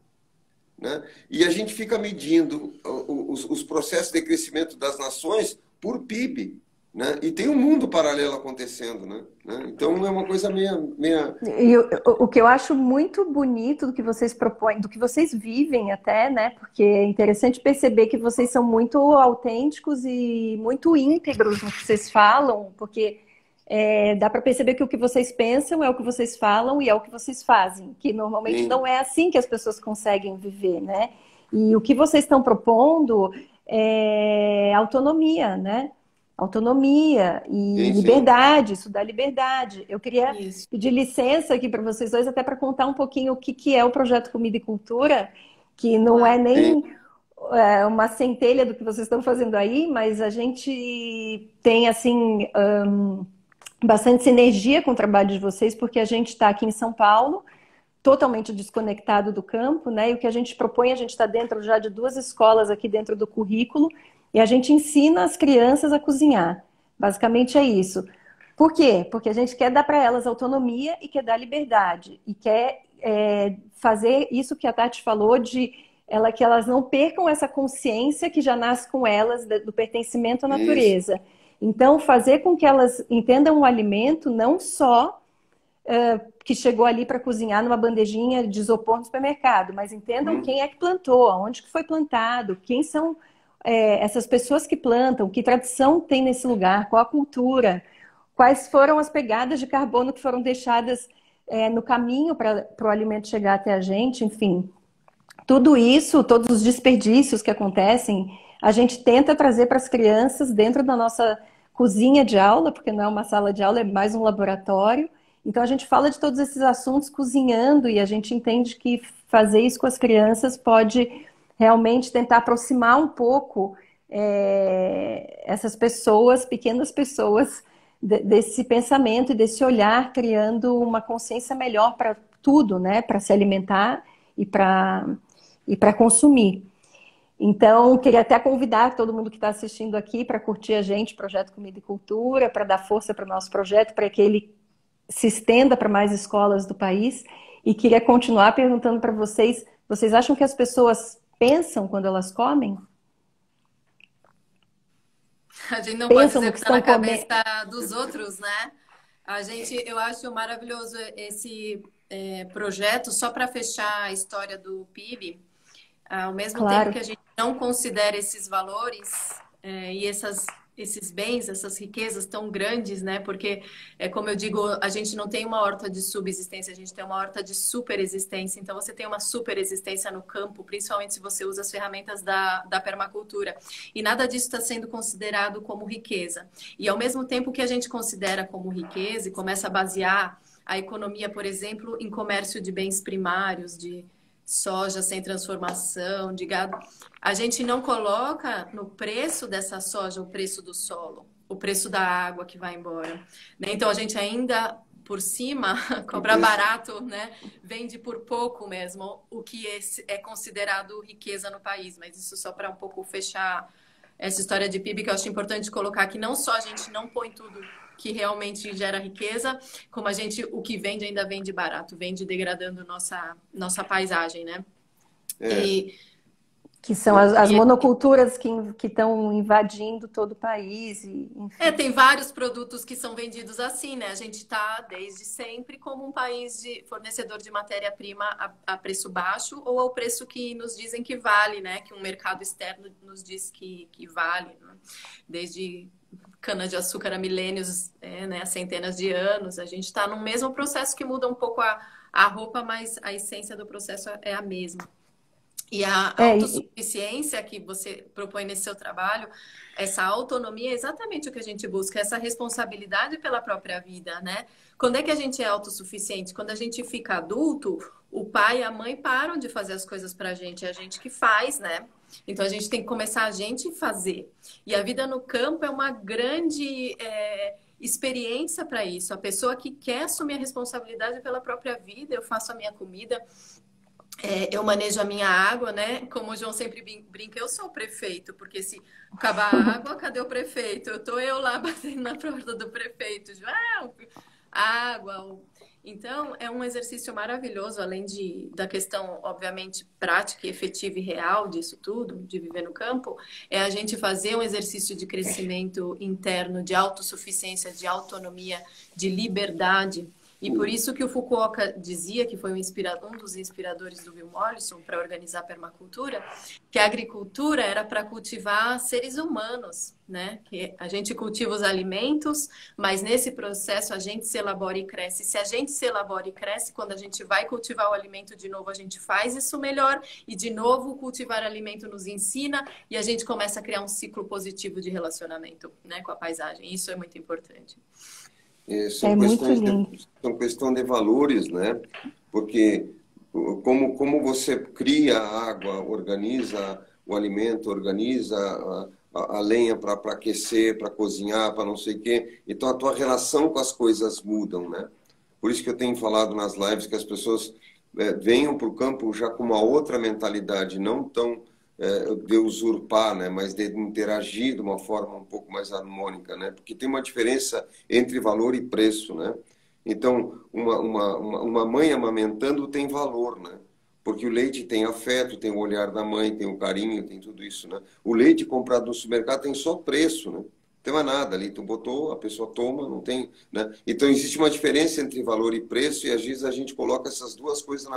Né? E a gente fica medindo os processos de crescimento das nações por PIB. Né? E tem um mundo paralelo acontecendo. Né? Então é uma coisa meia... E o que eu acho muito bonito do que vocês propõem, do que vocês vivem até, né? Porque é interessante perceber que vocês são muito autênticos e muito íntegros no que vocês falam, porque dá para perceber que o que vocês pensam é o que vocês falam e é o que vocês fazem, que normalmente Sim. não é assim que as pessoas conseguem viver, né? E o que vocês estão propondo é autonomia, né? Autonomia e Sim, sim. liberdade, isso dá liberdade. Eu queria Isso. pedir licença aqui para vocês dois, até para contar um pouquinho o que é o projeto Comida e Cultura, que não é Claro. nem uma centelha do que vocês estão fazendo aí, mas a gente tem, assim, bastante sinergia com o trabalho de vocês, porque a gente está aqui em São Paulo, totalmente desconectado do campo, né? E o que a gente propõe, a gente está dentro já de 2 escolas aqui dentro do currículo, e a gente ensina as crianças a cozinhar. Basicamente é isso. Por quê? Porque a gente quer dar para elas autonomia e quer dar liberdade. E quer fazer isso que a Tati falou, que elas não percam essa consciência que já nasce com elas do pertencimento à Isso. natureza. Então, fazer com que elas entendam o alimento não só que chegou ali para cozinhar numa bandejinha de isopor no supermercado, mas entendam quem é que plantou, aonde que foi plantado, quem são essas pessoas que plantam, que tradição tem nesse lugar, qual a cultura, quais foram as pegadas de carbono que foram deixadas no caminho para o alimento chegar até a gente, enfim. Tudo isso, todos os desperdícios que acontecem, a gente tenta trazer para as crianças dentro da nossa cozinha de aula, porque não é uma sala de aula, é mais um laboratório. Então a gente fala de todos esses assuntos cozinhando e a gente entende que fazer isso com as crianças pode realmente tentar aproximar um pouco essas pessoas, pequenas pessoas, desse pensamento e desse olhar, criando uma consciência melhor para tudo, né? Para se alimentar e para consumir. Então, queria até convidar todo mundo que está assistindo aqui para curtir a gente, Projeto Comida e Cultura, para dar força para o nosso projeto, para que ele se estenda para mais escolas do país. E queria continuar perguntando para vocês, vocês acham que as pessoas pensam quando elas comem? A gente não pode Pensam dizer no o que que está na estão comendo? cabeça dos outros, né? Eu acho maravilhoso esse projeto. Só para fechar a história do PIB, ao mesmo tempo Claro. que a gente não considera esses valores e esses bens, essas riquezas tão grandes, né? Porque, como eu digo, a gente não tem uma horta de subsistência, a gente tem uma horta de superexistência. Então, você tem uma superexistência no campo, principalmente se você usa as ferramentas da permacultura. E nada disso está sendo considerado como riqueza. E, ao mesmo tempo que a gente considera como riqueza e começa a basear a economia, por exemplo, em comércio de bens primários, de soja sem transformação, de gado. A gente não coloca no preço dessa soja o preço do solo, o preço da água que vai embora. Né? Então a gente ainda por cima cobra barato, né? Vende por pouco mesmo, o que é considerado riqueza no país. Mas isso só para um pouco fechar essa história de PIB, que eu acho importante colocar que não só a gente não põe tudo que realmente gera riqueza, como o que vende ainda vende barato, vende degradando nossa paisagem, né? Que são as monoculturas que estão invadindo todo o país. Enfim. Tem vários produtos que são vendidos assim, né? A gente está desde sempre como um país de fornecedor de matéria-prima a preço baixo ou ao preço que nos dizem que vale, né? Que um mercado externo nos diz que vale, né? Desde cana-de-açúcar há milênios, né? Há centenas de anos. A gente está no mesmo processo que muda um pouco a roupa, mas a essência do processo é a mesma. E a autossuficiência que você propõe nesse seu trabalho, essa autonomia é exatamente o que a gente busca, essa responsabilidade pela própria vida, né? Quando é que a gente é autossuficiente? Quando a gente fica adulto, o pai e a mãe param de fazer as coisas pra gente, é a gente que faz, né? Então a gente tem que começar a gente fazer. E a vida no campo é uma grande experiência para isso. A pessoa que quer assumir a responsabilidade pela própria vida, eu faço a minha comida, eu manejo a minha água, né? Como o João sempre brinca, eu sou o prefeito, porque se acabar a água, cadê o prefeito? Eu lá batendo na porta do prefeito, João, água. Então, é um exercício maravilhoso, além da questão, obviamente, prática, efetiva e real disso tudo, de viver no campo, é a gente fazer um exercício de crescimento interno, de autossuficiência, de autonomia, de liberdade. E por isso que o Fukuoka dizia, que foi um dos inspiradores do Bill Mollison para organizar a permacultura, que a agricultura era para cultivar seres humanos, né? Que a gente cultiva os alimentos, mas nesse processo a gente se elabora e cresce. Se a gente se elabora e cresce, quando a gente vai cultivar o alimento de novo, a gente faz isso melhor e de novo cultivar alimento nos ensina e a gente começa a criar um ciclo positivo de relacionamento, né, com a paisagem. Isso é muito importante. São questão de valores, né? Porque como você cria a água, organiza o alimento, organiza a lenha para aquecer, para cozinhar, para não sei o quê. Então a tua relação com as coisas mudam, né? Por isso que eu tenho falado nas lives que as pessoas venham para o campo já com uma outra mentalidade, não tão de usurpar, né, mas de interagir de uma forma um pouco mais harmônica, né, porque tem uma diferença entre valor e preço, né. Então, uma mãe amamentando tem valor, né, porque o leite tem afeto, tem o olhar da mãe, tem o carinho, tem tudo isso, né. O leite comprado no supermercado tem só preço, né. Não tem mais nada ali, tu botou, a pessoa toma, não tem, né? Então existe uma diferença entre valor e preço e às vezes a gente coloca essas duas coisas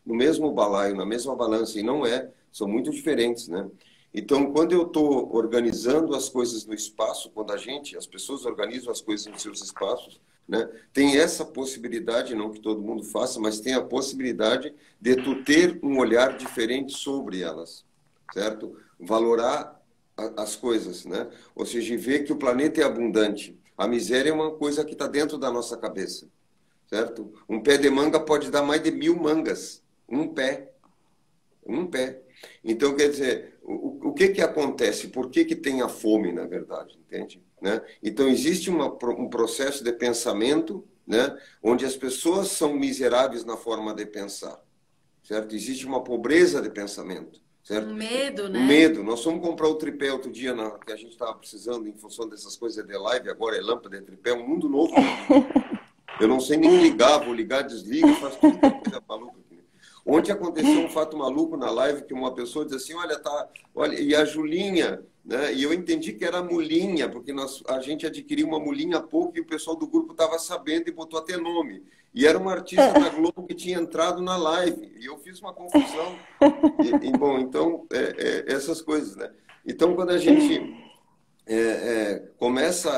no mesmo balaio, na mesma balança, e não são muito diferentes, né? Então, quando eu estou organizando as coisas no espaço, quando as pessoas organizam as coisas nos seus espaços, né? Tem essa possibilidade, não que todo mundo faça, mas tem a possibilidade de tu ter um olhar diferente sobre elas, certo? Valorar as coisas, né? Ou seja, ver que o planeta é abundante. A miséria é uma coisa que está dentro da nossa cabeça, certo? Um pé de manga pode dar mais de 1000 mangas. Um pé. Então, quer dizer, o que acontece? Por que tem a fome, na verdade? Entende? Né? Então, existe um processo de pensamento, né? Onde as pessoas são miseráveis na forma de pensar, certo? Existe uma pobreza de pensamento. Certo? Um medo, né? Um medo. Nós fomos comprar o tripé outro dia que a gente estava precisando em função dessas coisas de live, agora é lâmpada de tripé, um mundo novo. Eu não sei nem ligar, vou ligar, desliga, faz tudo coisa maluca. Ontem aconteceu um fato maluco na live que uma pessoa disse assim, olha, e a Julinha, né? E eu entendi que era a mulinha, porque a gente adquiriu uma mulinha há pouco e o pessoal do grupo estava sabendo e botou até nome. E era uma artista da Globo que tinha entrado na live. E eu fiz uma confusão. Bom, então, essas coisas, né? Então, quando a gente começa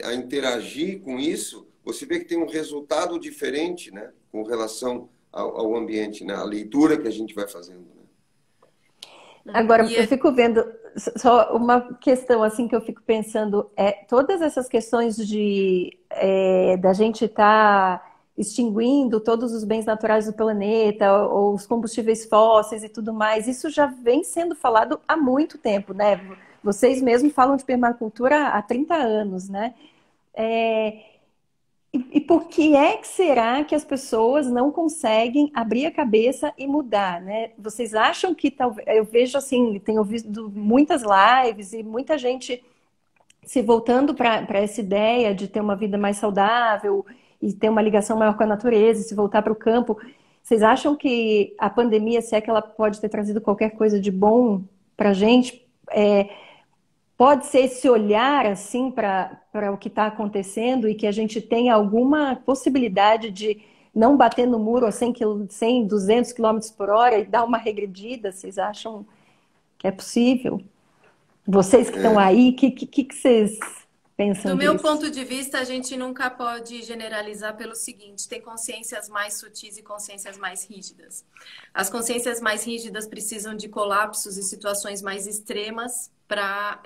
a interagir com isso, você vê que tem um resultado diferente, né? Com relação ao ambiente, né? A leitura que a gente vai fazendo. Né? Agora, eu fico vendo, só uma questão assim que eu fico pensando, todas essas questões da gente estar extinguindo todos os bens naturais do planeta, ou os combustíveis fósseis e tudo mais, isso já vem sendo falado há muito tempo, né? Vocês mesmos falam de permacultura há 30 anos, né? E por que será que as pessoas não conseguem abrir a cabeça e mudar, né? Vocês acham que talvez... Eu vejo assim, tenho ouvido muitas lives e muita gente se voltando para essa ideia de ter uma vida mais saudável e ter uma ligação maior com a natureza, se voltar para o campo. Vocês acham que a pandemia, se é que ela pode ter trazido qualquer coisa de bom para a gente, pode ser esse olhar assim para o que está acontecendo e que a gente tenha alguma possibilidade de não bater no muro a 100, 200 quilômetros por hora e dar uma regredida? Vocês acham que é possível? Vocês que estão aí, o que vocês pensam Do meu disso? ponto de vista, a gente nunca pode generalizar pelo seguinte: tem consciências mais sutis e consciências mais rígidas. As consciências mais rígidas precisam de colapsos e situações mais extremas para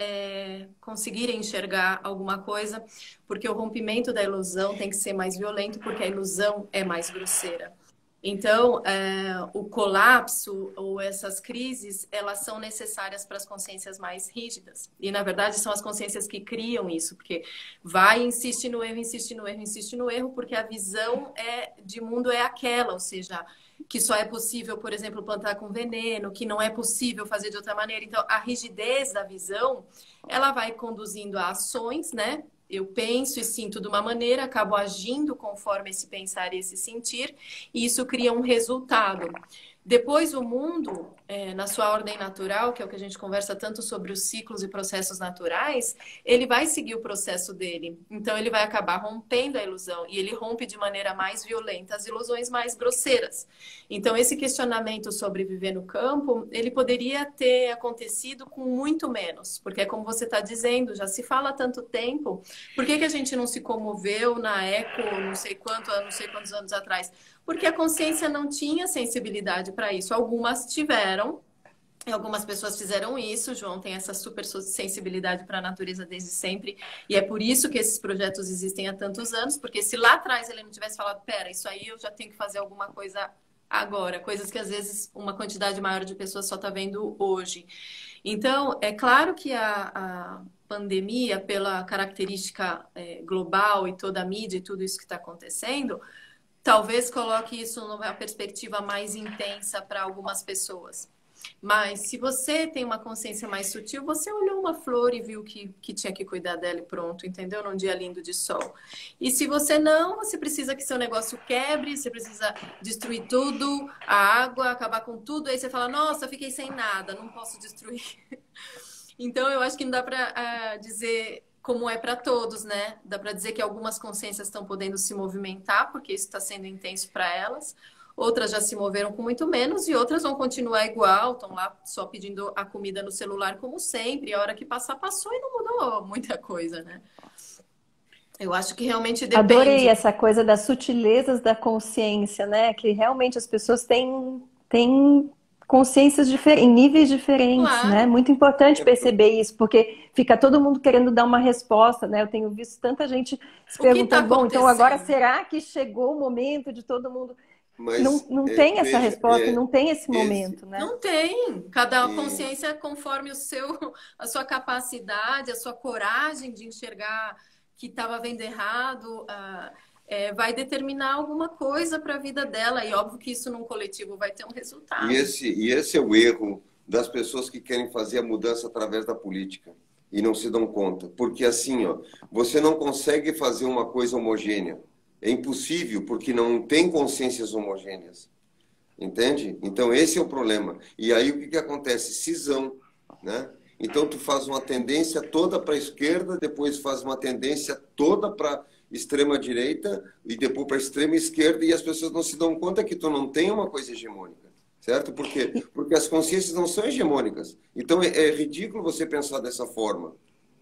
conseguirem enxergar alguma coisa, porque o rompimento da ilusão tem que ser mais violento, porque a ilusão é mais grosseira. Então, o colapso ou essas crises, elas são necessárias para as consciências mais rígidas. E, na verdade, são as consciências que criam isso, porque vai, insiste no erro, insiste no erro, insiste no erro, porque a visão de mundo é aquela, ou seja, que só é possível, por exemplo, plantar com veneno, que não é possível fazer de outra maneira. Então, a rigidez da visão, ela vai conduzindo a ações, né? Eu penso e sinto de uma maneira, acabo agindo conforme esse pensar e esse sentir, e isso cria um resultado. Depois, o mundo, na sua ordem natural, que é o que a gente conversa tanto sobre os ciclos e processos naturais, ele vai seguir o processo dele. Então, ele vai acabar rompendo a ilusão, e ele rompe de maneira mais violenta as ilusões mais grosseiras. Então, esse questionamento sobre viver no campo, ele poderia ter acontecido com muito menos, porque é como você está dizendo, já se fala há tanto tempo, por que a gente não se comoveu na Eco, não sei quantos anos atrás? Porque a consciência não tinha sensibilidade para isso. Algumas tiveram, e algumas pessoas fizeram isso. O João tem essa super sensibilidade para a natureza desde sempre, e é por isso que esses projetos existem há tantos anos, porque se lá atrás ele não tivesse falado, pera, isso aí eu já tenho que fazer alguma coisa agora, coisas que às vezes uma quantidade maior de pessoas só está vendo hoje. Então, é claro que a pandemia, pela característica global e toda a mídia e tudo isso que está acontecendo, talvez coloque isso numa perspectiva mais intensa para algumas pessoas. Mas se você tem uma consciência mais sutil, você olhou uma flor e viu que tinha que cuidar dela e pronto, entendeu? Num dia lindo de sol. E se você não, você precisa que seu negócio quebre, você precisa destruir tudo, a água, acabar com tudo. Aí você fala, nossa, fiquei sem nada, não posso destruir. Então, eu acho que não dá para dizer como é para todos, né? Dá para dizer que algumas consciências estão podendo se movimentar, porque isso está sendo intenso para elas. Outras já se moveram com muito menos e outras vão continuar igual, estão lá só pedindo a comida no celular como sempre. E a hora que passar, passou e não mudou muita coisa, né? Eu acho que realmente depende. Adorei essa coisa das sutilezas da consciência, né? Que realmente as pessoas têm consciências diferentes, em níveis diferentes, Claro. né? Muito importante perceber isso, porque fica todo mundo querendo dar uma resposta, né? Eu tenho visto tanta gente se perguntando, bom, então agora será que chegou o momento de todo mundo... Mas, não tem essa resposta, não tem esse momento, né? Não tem. Cada consciência, conforme a sua capacidade, a sua coragem de enxergar que estava vendo errado, vai determinar alguma coisa para a vida dela. E óbvio que isso num coletivo vai ter um resultado. E esse é o erro das pessoas que querem fazer a mudança através da política e não se dão conta. Porque assim, você não consegue fazer uma coisa homogênea. É impossível, porque não tem consciências homogêneas. Entende? Então, esse é o problema. E aí, o que acontece? Cisão, né? Então, tu faz uma tendência toda para a esquerda, depois faz uma tendência toda para extrema-direita e depois para a extrema-esquerda, e as pessoas não se dão conta que tu não tem uma coisa hegemônica. Certo? Por quê? Porque as consciências não são hegemônicas. Então, é ridículo você pensar dessa forma.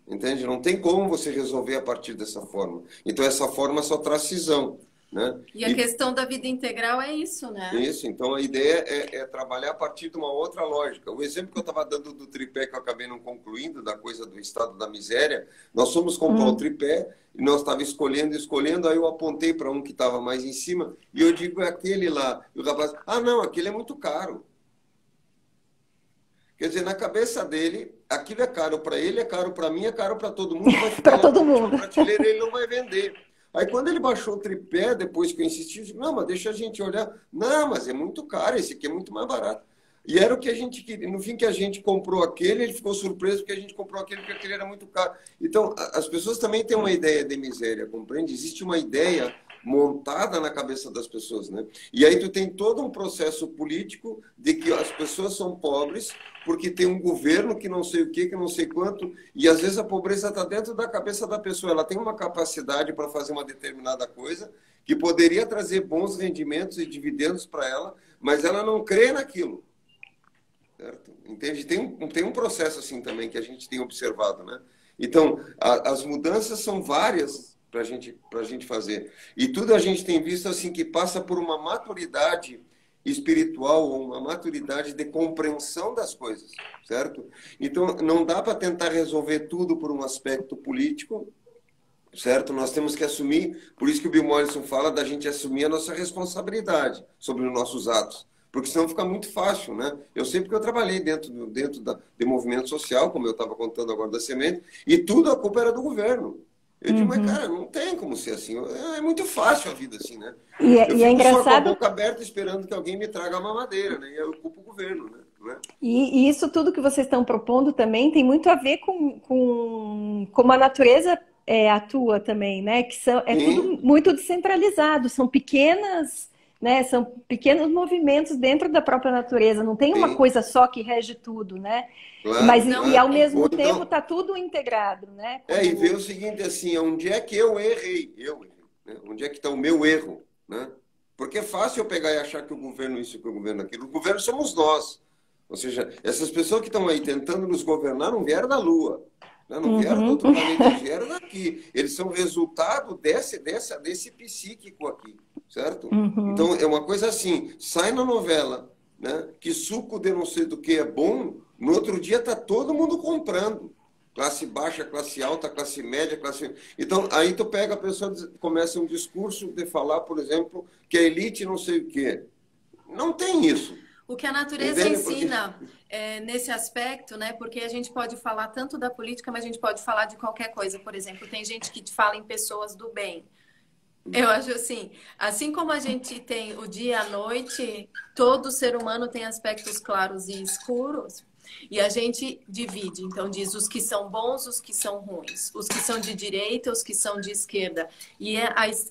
Entende? Não tem como você resolver a partir dessa forma. Então, essa forma só traz cisão. Né? E a questão da vida integral é isso, né? Isso. Então, a ideia é trabalhar a partir de uma outra lógica. O exemplo que eu estava dando do tripé, que eu acabei não concluindo, da coisa do estado da miséria, nós fomos comprar o tripé e nós estávamos escolhendo, aí eu apontei para um que estava mais em cima e eu digo, é aquele lá. E o rapaz, não, aquele é muito caro. Quer dizer, na cabeça dele, aquilo é caro para ele, é caro para mim, é caro para todo mundo. Para todo mundo. Prateleira, ele não vai vender. Aí, quando ele baixou o tripé, depois que eu insisti, eu disse, não, mas deixa a gente olhar. Não, mas é muito caro, esse aqui é muito mais barato. E era o que a gente queria. No fim que a gente comprou aquele, ele ficou surpreso porque a gente comprou aquele, porque aquele era muito caro. Então, as pessoas também têm uma ideia de miséria, compreende? Existe uma ideia montada na cabeça das pessoas, né? E aí tu tem todo um processo político de que as pessoas são pobres porque tem um governo que não sei o que não sei quanto, e às vezes a pobreza está dentro da cabeça da pessoa. Ela tem uma capacidade para fazer uma determinada coisa que poderia trazer bons rendimentos e dividendos para ela, mas ela não crê naquilo. Certo? Entende? Tem um processo assim também que a gente tem observado, né? Então, as mudanças são várias para a gente fazer. E tudo a gente tem visto assim que passa por uma maturidade espiritual ou uma maturidade de compreensão das coisas, certo? Então, não dá para tentar resolver tudo por um aspecto político, certo? Nós temos que assumir, por isso que o Bill Mollison fala da gente assumir a nossa responsabilidade sobre os nossos atos, porque senão fica muito fácil, né? Eu sei porque eu trabalhei dentro de movimento social, como eu estava contando agora da semente, e tudo a culpa era do governo. Eu digo, mas cara, não tem como ser assim. É muito fácil a vida assim, né? Eu E é fico só com a engraçado. boca aberta esperando que alguém me traga a mamadeira, né? E eu culpo o governo, né? Não é? E isso tudo que vocês estão propondo também tem muito a ver com como a natureza atua também, né? Que é tudo Sim, muito descentralizado, são pequenas, né? São pequenos movimentos dentro da própria natureza, não tem uma sim, coisa só que rege tudo, né? Mas claro, Não e ao claro. tem. Ou mesmo tempo então, está tudo integrado, né? e ver Como o seguinte assim, onde é que eu errei? Eu errei, né? Onde é que está o meu erro, né? Porque é fácil eu pegar e achar que o governo isso, que o governo aquilo. O governo somos nós. Ou seja, essas pessoas que estão aí tentando nos governar não vieram da Lua, né? Não vieram do Uhum, outro planeta, eles vieram daqui. Eles são resultado desse psíquico aqui, certo? uhum. Então, é uma coisa assim, sai na novela, né? Que suco de não sei do que é bom, no outro dia está todo mundo comprando. Classe baixa, classe alta, classe média, classe... Então, aí tu pega a pessoa, começa um discurso de falar, por exemplo, que a elite não sei o quê. Não tem isso. O que a natureza Entende? Porque ensina nesse aspecto, né? Porque a gente pode falar tanto da política, mas a gente pode falar de qualquer coisa. Por exemplo, tem gente que fala em pessoas do bem. Eu acho assim como a gente tem o dia e a noite, todo ser humano tem aspectos claros e escuros, e a gente divide. Então, diz os que são bons, os que são ruins, os que são de direita, os que são de esquerda. E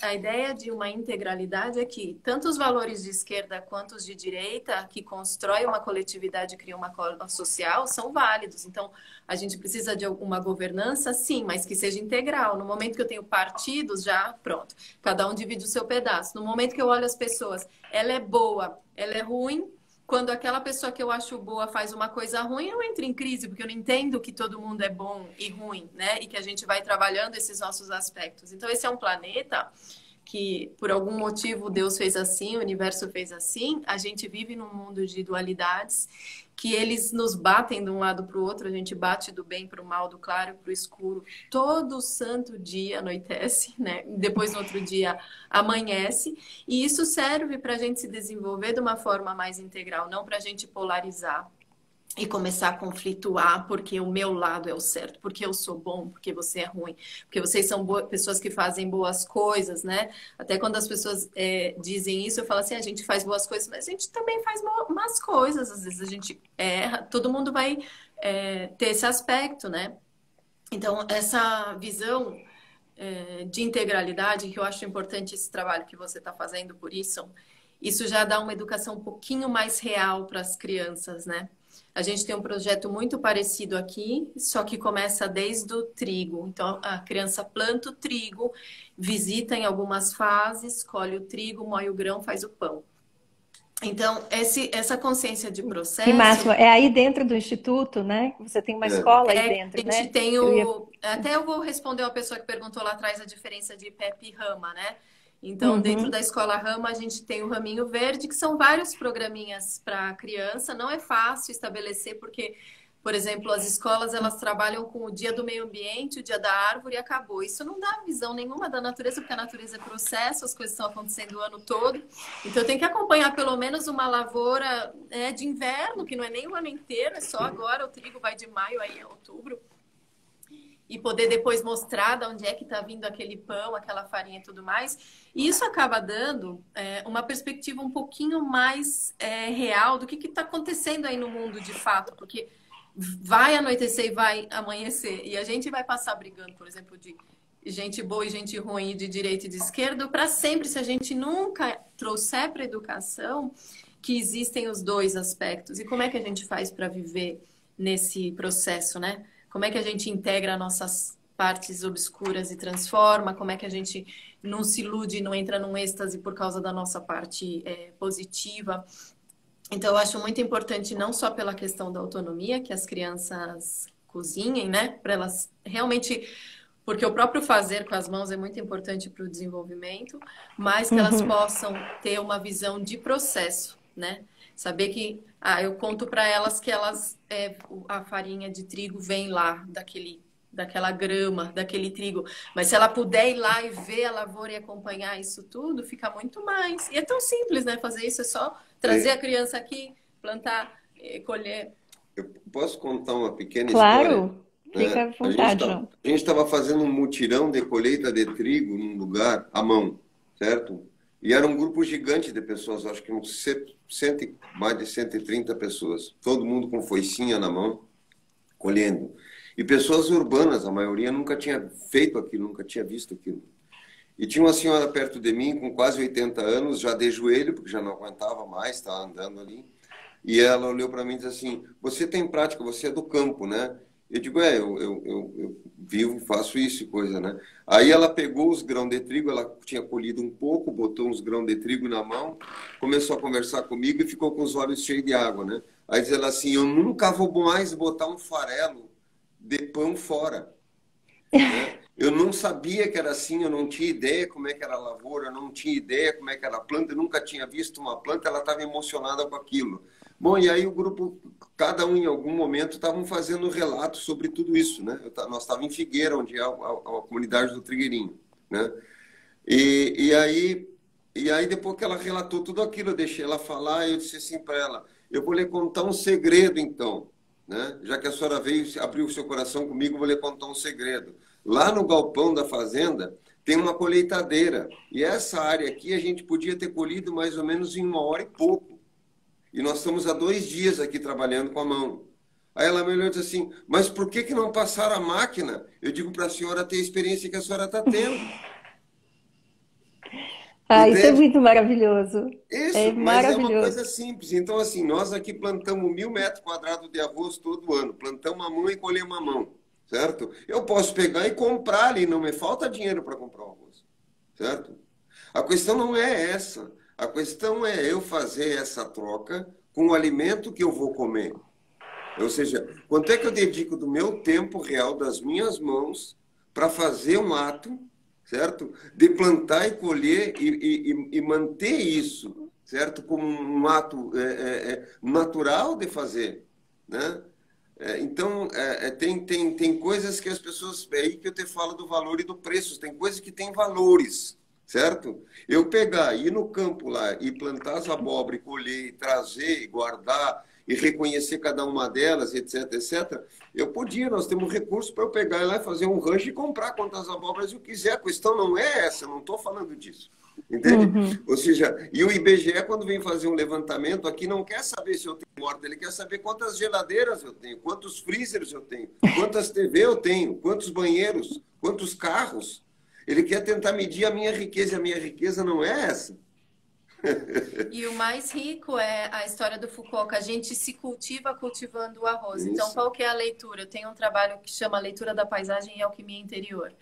a ideia de uma integralidade é que tanto os valores de esquerda quanto os de direita, que constrói uma coletividade e cria uma cola social, são válidos. Então, a gente precisa de alguma governança, sim, mas que seja integral. No momento que eu tenho partidos, já pronto. Cada um divide o seu pedaço. No momento que eu olho as pessoas, ela é boa, ela é ruim. Quando aquela pessoa que eu acho boa faz uma coisa ruim, eu entro em crise, porque eu não entendo que todo mundo é bom e ruim, né? E que a gente vai trabalhando esses nossos aspectos. Então, esse é um planeta que, por algum motivo, Deus fez assim, o universo fez assim. A gente vive num mundo de dualidades que eles nos batem de um lado para o outro, a gente bate do bem para o mal, do claro para o escuro, todo santo dia anoitece, né? Depois no outro dia amanhece, e isso serve para a gente se desenvolver de uma forma mais integral, não para a gente polarizar e começar a conflituar porque o meu lado é o certo, porque eu sou bom, porque você é ruim, porque vocês são pessoas que fazem boas coisas, né? Até quando as pessoas dizem isso, eu falo assim, a gente faz boas coisas, mas a gente também faz más coisas, às vezes a gente erra, todo mundo vai ter esse aspecto, né? Então, essa visão de integralidade, que eu acho importante esse trabalho que você está fazendo por isso já dá uma educação um pouquinho mais real para as crianças, né? A gente tem um projeto muito parecido aqui, só que começa desde o trigo. Então, a criança planta o trigo, visita em algumas fases, colhe o trigo, moe o grão, faz o pão. Então, essa consciência de Que máximo. processo É aí dentro do instituto, né? Você tem uma é, escola aí a dentro, gente né? tem Eu ia... o. Até eu vou responder uma pessoa que perguntou lá atrás a diferença de PEP e Rama, né? Então, dentro Uhum. da escola Rama, a gente tem o Raminho Verde, que são vários programinhas para criança. Não é fácil estabelecer, porque, por exemplo, as escolas elas trabalham com o dia do meio ambiente, o dia da árvore e acabou. Isso não dá visão nenhuma da natureza, porque a natureza é processo, as coisas estão acontecendo o ano todo. Então, tem que acompanhar pelo menos uma lavoura de inverno, que não é nem o ano inteiro, é só agora. O trigo vai de maio aí a outubro e poder depois mostrar de onde é que está vindo aquele pão, aquela farinha e tudo mais. E isso acaba dando uma perspectiva um pouquinho mais real do que está acontecendo aí no mundo de fato, porque vai anoitecer e vai amanhecer, e a gente vai passar brigando, por exemplo, gente boa e gente ruim, de direita e de esquerda, para sempre, se a gente nunca trouxer para a educação que existem os dois aspectos. E como é que a gente faz para viver nesse processo, né? Como é que a gente integra nossas partes obscuras e transforma? Como é que a gente não se ilude, não entra num êxtase por causa da nossa parte positiva? Então, eu acho muito importante, não só pela questão da autonomia, que as crianças cozinhem, né? Para elas realmente... Porque o próprio fazer com as mãos é muito importante para o desenvolvimento, mas que elas possam ter uma visão de processo, né? Saber que, eu conto para elas que a farinha de trigo vem lá daquela grama, daquele trigo. Mas se ela puder ir lá e ver a lavoura e acompanhar isso tudo, fica muito mais. E é tão simples, né? Fazer isso é só trazer a criança aqui, plantar, colher. Eu posso contar uma pequena história? Claro, fica à vontade, João. A gente estava fazendo um mutirão de colheita de trigo num lugar à mão, certo? E era um grupo gigante de pessoas, acho que mais de 130 pessoas. Todo mundo com foicinha na mão, colhendo. E pessoas urbanas, a maioria nunca tinha feito aquilo, nunca tinha visto aquilo. E tinha uma senhora perto de mim, com quase 80 anos, já de joelho, porque já não aguentava mais, estava andando ali. E ela olhou para mim e disse assim, você tem prática, você é do campo, né? Eu digo, eu vivo, faço isso e coisa, né? Aí ela pegou os grãos de trigo, ela tinha colhido um pouco, botou uns grãos de trigo na mão, começou a conversar comigo e ficou com os olhos cheios de água, né? Aí diz ela assim, eu nunca vou mais botar um farelo de pão fora, né? Eu não sabia que era assim, eu não tinha ideia como é que era a lavoura, eu não tinha ideia como é que era a planta, eu nunca tinha visto uma planta, ela estava emocionada com aquilo. Bom, e aí o grupo, cada um em algum momento, estavam fazendo relato sobre tudo isso, né? Nós estávamos em Figueira, onde é a comunidade do Trigueirinho, né? E aí, depois que ela relatou tudo aquilo, eu deixei ela falar e eu disse assim para ela, eu vou lhe contar um segredo, então, né? Já que a senhora veio, abriu o seu coração comigo, eu vou lhe contar um segredo. Lá no galpão da fazenda, tem uma colheitadeira. E essa área aqui, a gente podia ter colhido mais ou menos em 1 hora e pouco. E nós estamos há 2 dias aqui trabalhando com a mão. Aí ela me olhou e disse assim, mas por que não passaram a máquina? Eu digo para a senhora ter a experiência que a senhora está tendo. Isso é muito maravilhoso. Isso, É mas é uma maravilhoso. coisa simples. Então, assim, nós aqui plantamos 1.000 metros quadrados de arroz todo ano. Plantamos a mão e colhemos a mão, certo? Eu posso pegar e comprar ali, não me falta dinheiro para comprar o arroz, certo? A questão não é essa. A questão é eu fazer essa troca com o alimento que eu vou comer. Ou seja, quanto é que eu dedico do meu tempo real, das minhas mãos, para fazer um ato, certo? De plantar e colher e manter isso, certo? Como um ato natural de fazer, né? Então, tem coisas que as pessoas... É aí que eu te falo do valor e do preço. Tem coisas que têm valores, certo? Eu pegar, ir no campo lá e plantar as abóboras, colher, e trazer, e guardar, e reconhecer cada uma delas, etc, etc. Eu podia, nós temos recursos para eu pegar lá e fazer um rancho e comprar quantas abóboras eu quiser. A questão não é essa, eu não estou falando disso. Entende? Ou seja, e o IBGE, quando vem fazer um levantamento aqui, não quer saber se eu tenho horta, ele quer saber quantas geladeiras eu tenho, quantos freezers eu tenho, quantas TV eu tenho, quantos banheiros, quantos carros. Ele quer tentar medir a minha riqueza, e a minha riqueza não é essa. E o mais rico é a história do Foucault, que a gente se cultiva cultivando o arroz. Isso. Então, qual que é a leitura? Eu tenho um trabalho que chama Leitura da Paisagem e Alquimia Interior.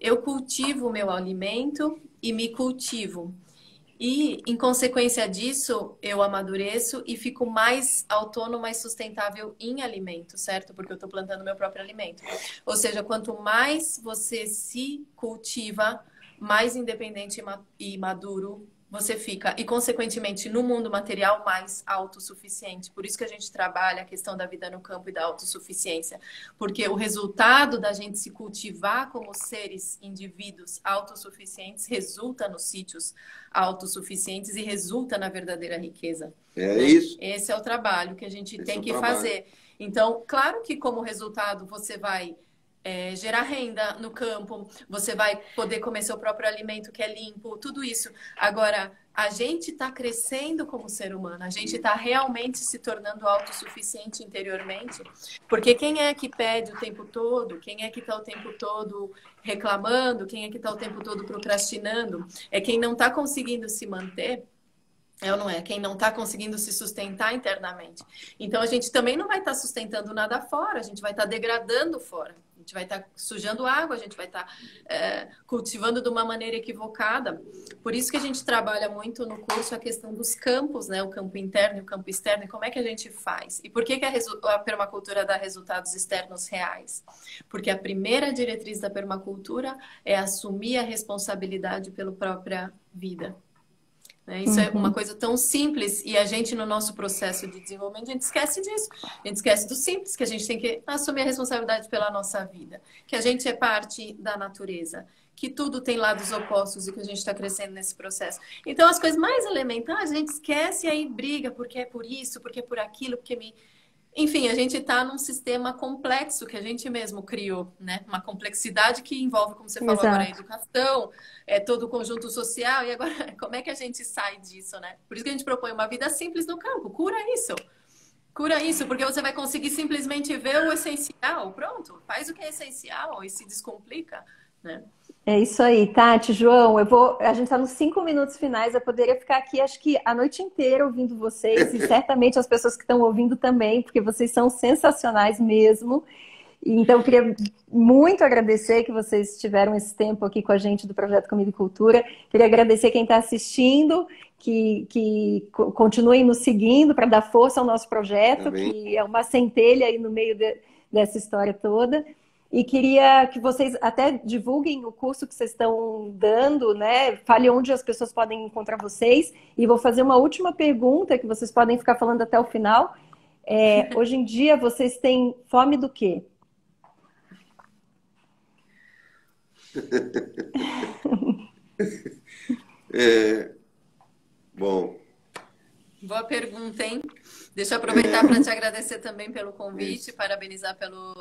Eu cultivo o meu alimento e me cultivo. E, em consequência disso, eu amadureço e fico mais autônoma e sustentável em alimento, certo? Porque eu estou plantando meu próprio alimento. Ou seja, quanto mais você se cultiva, mais independente e maduro você fica. E, consequentemente, no mundo material, mais autossuficiente. Por isso que a gente trabalha a questão da vida no campo e da autossuficiência. Porque o resultado da gente se cultivar como seres, indivíduos autossuficientes, resulta nos sítios autossuficientes e resulta na verdadeira riqueza. É isso. Esse é o trabalho que a gente tem que fazer. Então, claro que como resultado você vai gerar renda no campo, você vai poder comer seu próprio alimento que é limpo, tudo isso. Agora, a gente está crescendo como ser humano, a gente está realmente se tornando autossuficiente interiormente, porque quem é que pede o tempo todo, quem é que está o tempo todo reclamando, quem é que está o tempo todo procrastinando, é quem não está conseguindo se manter. É ou não é? Quem não está conseguindo se sustentar internamente. Então, a gente também não vai estar sustentando nada fora, a gente vai estar degradando fora. A gente vai estar sujando água, a gente vai estar cultivando de uma maneira equivocada. Por isso que a gente trabalha muito no curso a questão dos campos, né? O campo interno e o campo externo, e como é que a gente faz. E por que a permacultura dá resultados externos reais? Porque a primeira diretriz da permacultura é assumir a responsabilidade pela própria vida. Isso é uma coisa tão simples e a gente, no nosso processo de desenvolvimento, a gente esquece disso. A gente esquece do simples, que a gente tem que assumir a responsabilidade pela nossa vida, que a gente é parte da natureza, que tudo tem lados opostos e que a gente está crescendo nesse processo. Então, as coisas mais elementares a gente esquece e aí briga, porque é por isso, porque é por aquilo, porque me... Enfim, a gente está num sistema complexo que a gente mesmo criou, né? Uma complexidade que envolve, como você falou agora, a educação, todo o conjunto social. E agora, como é que a gente sai disso, né? Por isso que a gente propõe uma vida simples no campo. Cura isso. Cura isso, porque você vai conseguir simplesmente ver o essencial. Pronto, faz o que é essencial e se descomplica, né? É isso aí, Tati, João, a gente está nos 5 minutos finais, eu poderia ficar aqui acho que a noite inteira ouvindo vocês, e certamente as pessoas que estão ouvindo também, porque vocês são sensacionais mesmo. Então, eu queria muito agradecer que vocês tiveram esse tempo aqui com a gente do Projeto Comida e Cultura. Queria agradecer quem está assistindo, que continuem nos seguindo para dar força ao nosso projeto, que é uma centelha aí no meio dessa história toda. E queria que vocês até divulguem o curso que vocês estão dando, né? Fale onde as pessoas podem encontrar vocês. E vou fazer uma última pergunta que vocês podem ficar falando até o final. Hoje em dia, vocês têm fome do quê? Bom. Boa pergunta, hein? Deixa eu aproveitar para te agradecer também pelo convite, parabenizar pelo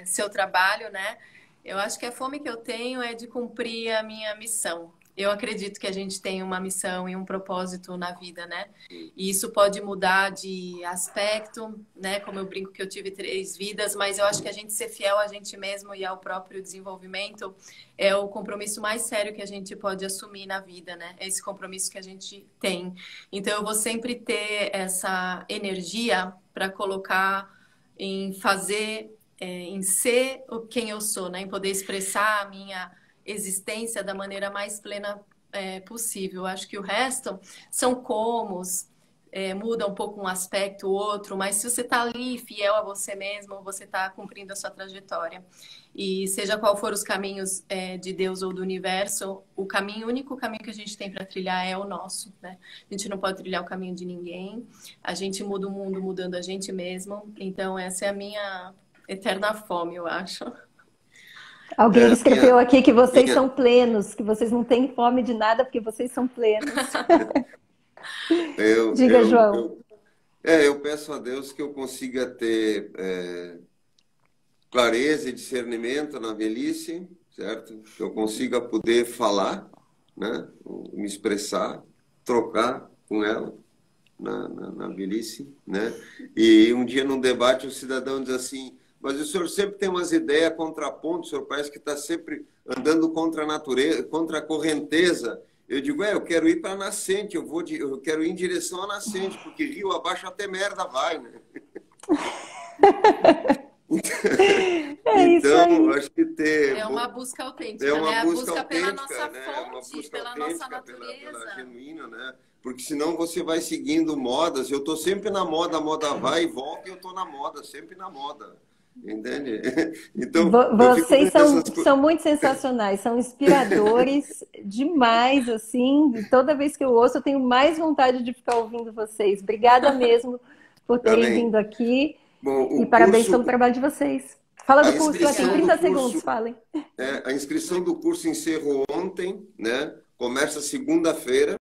seu trabalho, né? Eu acho que a fome que eu tenho é de cumprir a minha missão. Eu acredito que a gente tem uma missão e um propósito na vida, né? E isso pode mudar de aspecto, né? Como eu brinco que eu tive 3 vidas, mas eu acho que a gente ser fiel a gente mesmo e ao próprio desenvolvimento é o compromisso mais sério que a gente pode assumir na vida, né? É esse compromisso que a gente tem. Então, eu vou sempre ter essa energia para colocar em fazer, em ser quem eu sou, né? Em poder expressar a minha existência da maneira mais plena possível. Acho que o resto são comos, muda um pouco um aspecto, o outro, mas se você está ali fiel a você mesmo, você está cumprindo a sua trajetória. E seja qual for os caminhos de Deus ou do universo, o único caminho que a gente tem para trilhar é o nosso, né? A gente não pode trilhar o caminho de ninguém, a gente muda o mundo mudando a gente mesmo. Então essa é a minha eterna fome, eu acho. Alguém escreveu aqui que vocês são plenos, que vocês não têm fome de nada porque vocês são plenos. Diga, João. Eu peço a Deus que eu consiga ter clareza e discernimento na velhice, certo? Que eu consiga poder falar, né? Me expressar, trocar com ela na velhice, né? E um dia num debate o cidadão diz assim: mas o senhor sempre tem umas ideias contraponto, o senhor parece que está sempre andando contra a natureza, contra a correnteza. Eu digo, eu quero ir para a nascente, eu quero ir em direção à nascente, porque rio abaixo até merda vai, né? Então, acho que é uma busca autêntica, né? A busca pela nossa né? fonte, pela nossa natureza. Pela genuína, né? Porque senão você vai seguindo modas. Eu estou sempre na moda, a moda vai e volta, e eu estou na moda, sempre na moda. Entende? Então, vocês são muito sensacionais, são inspiradores demais, assim. Toda vez que eu ouço, eu tenho mais vontade de ficar ouvindo vocês. Obrigada mesmo por terem vindo aqui. Bom, e parabéns pelo trabalho de vocês. Fala do curso, lá tem 30 segundos, falem. A inscrição do curso encerrou ontem, né? Começa segunda-feira,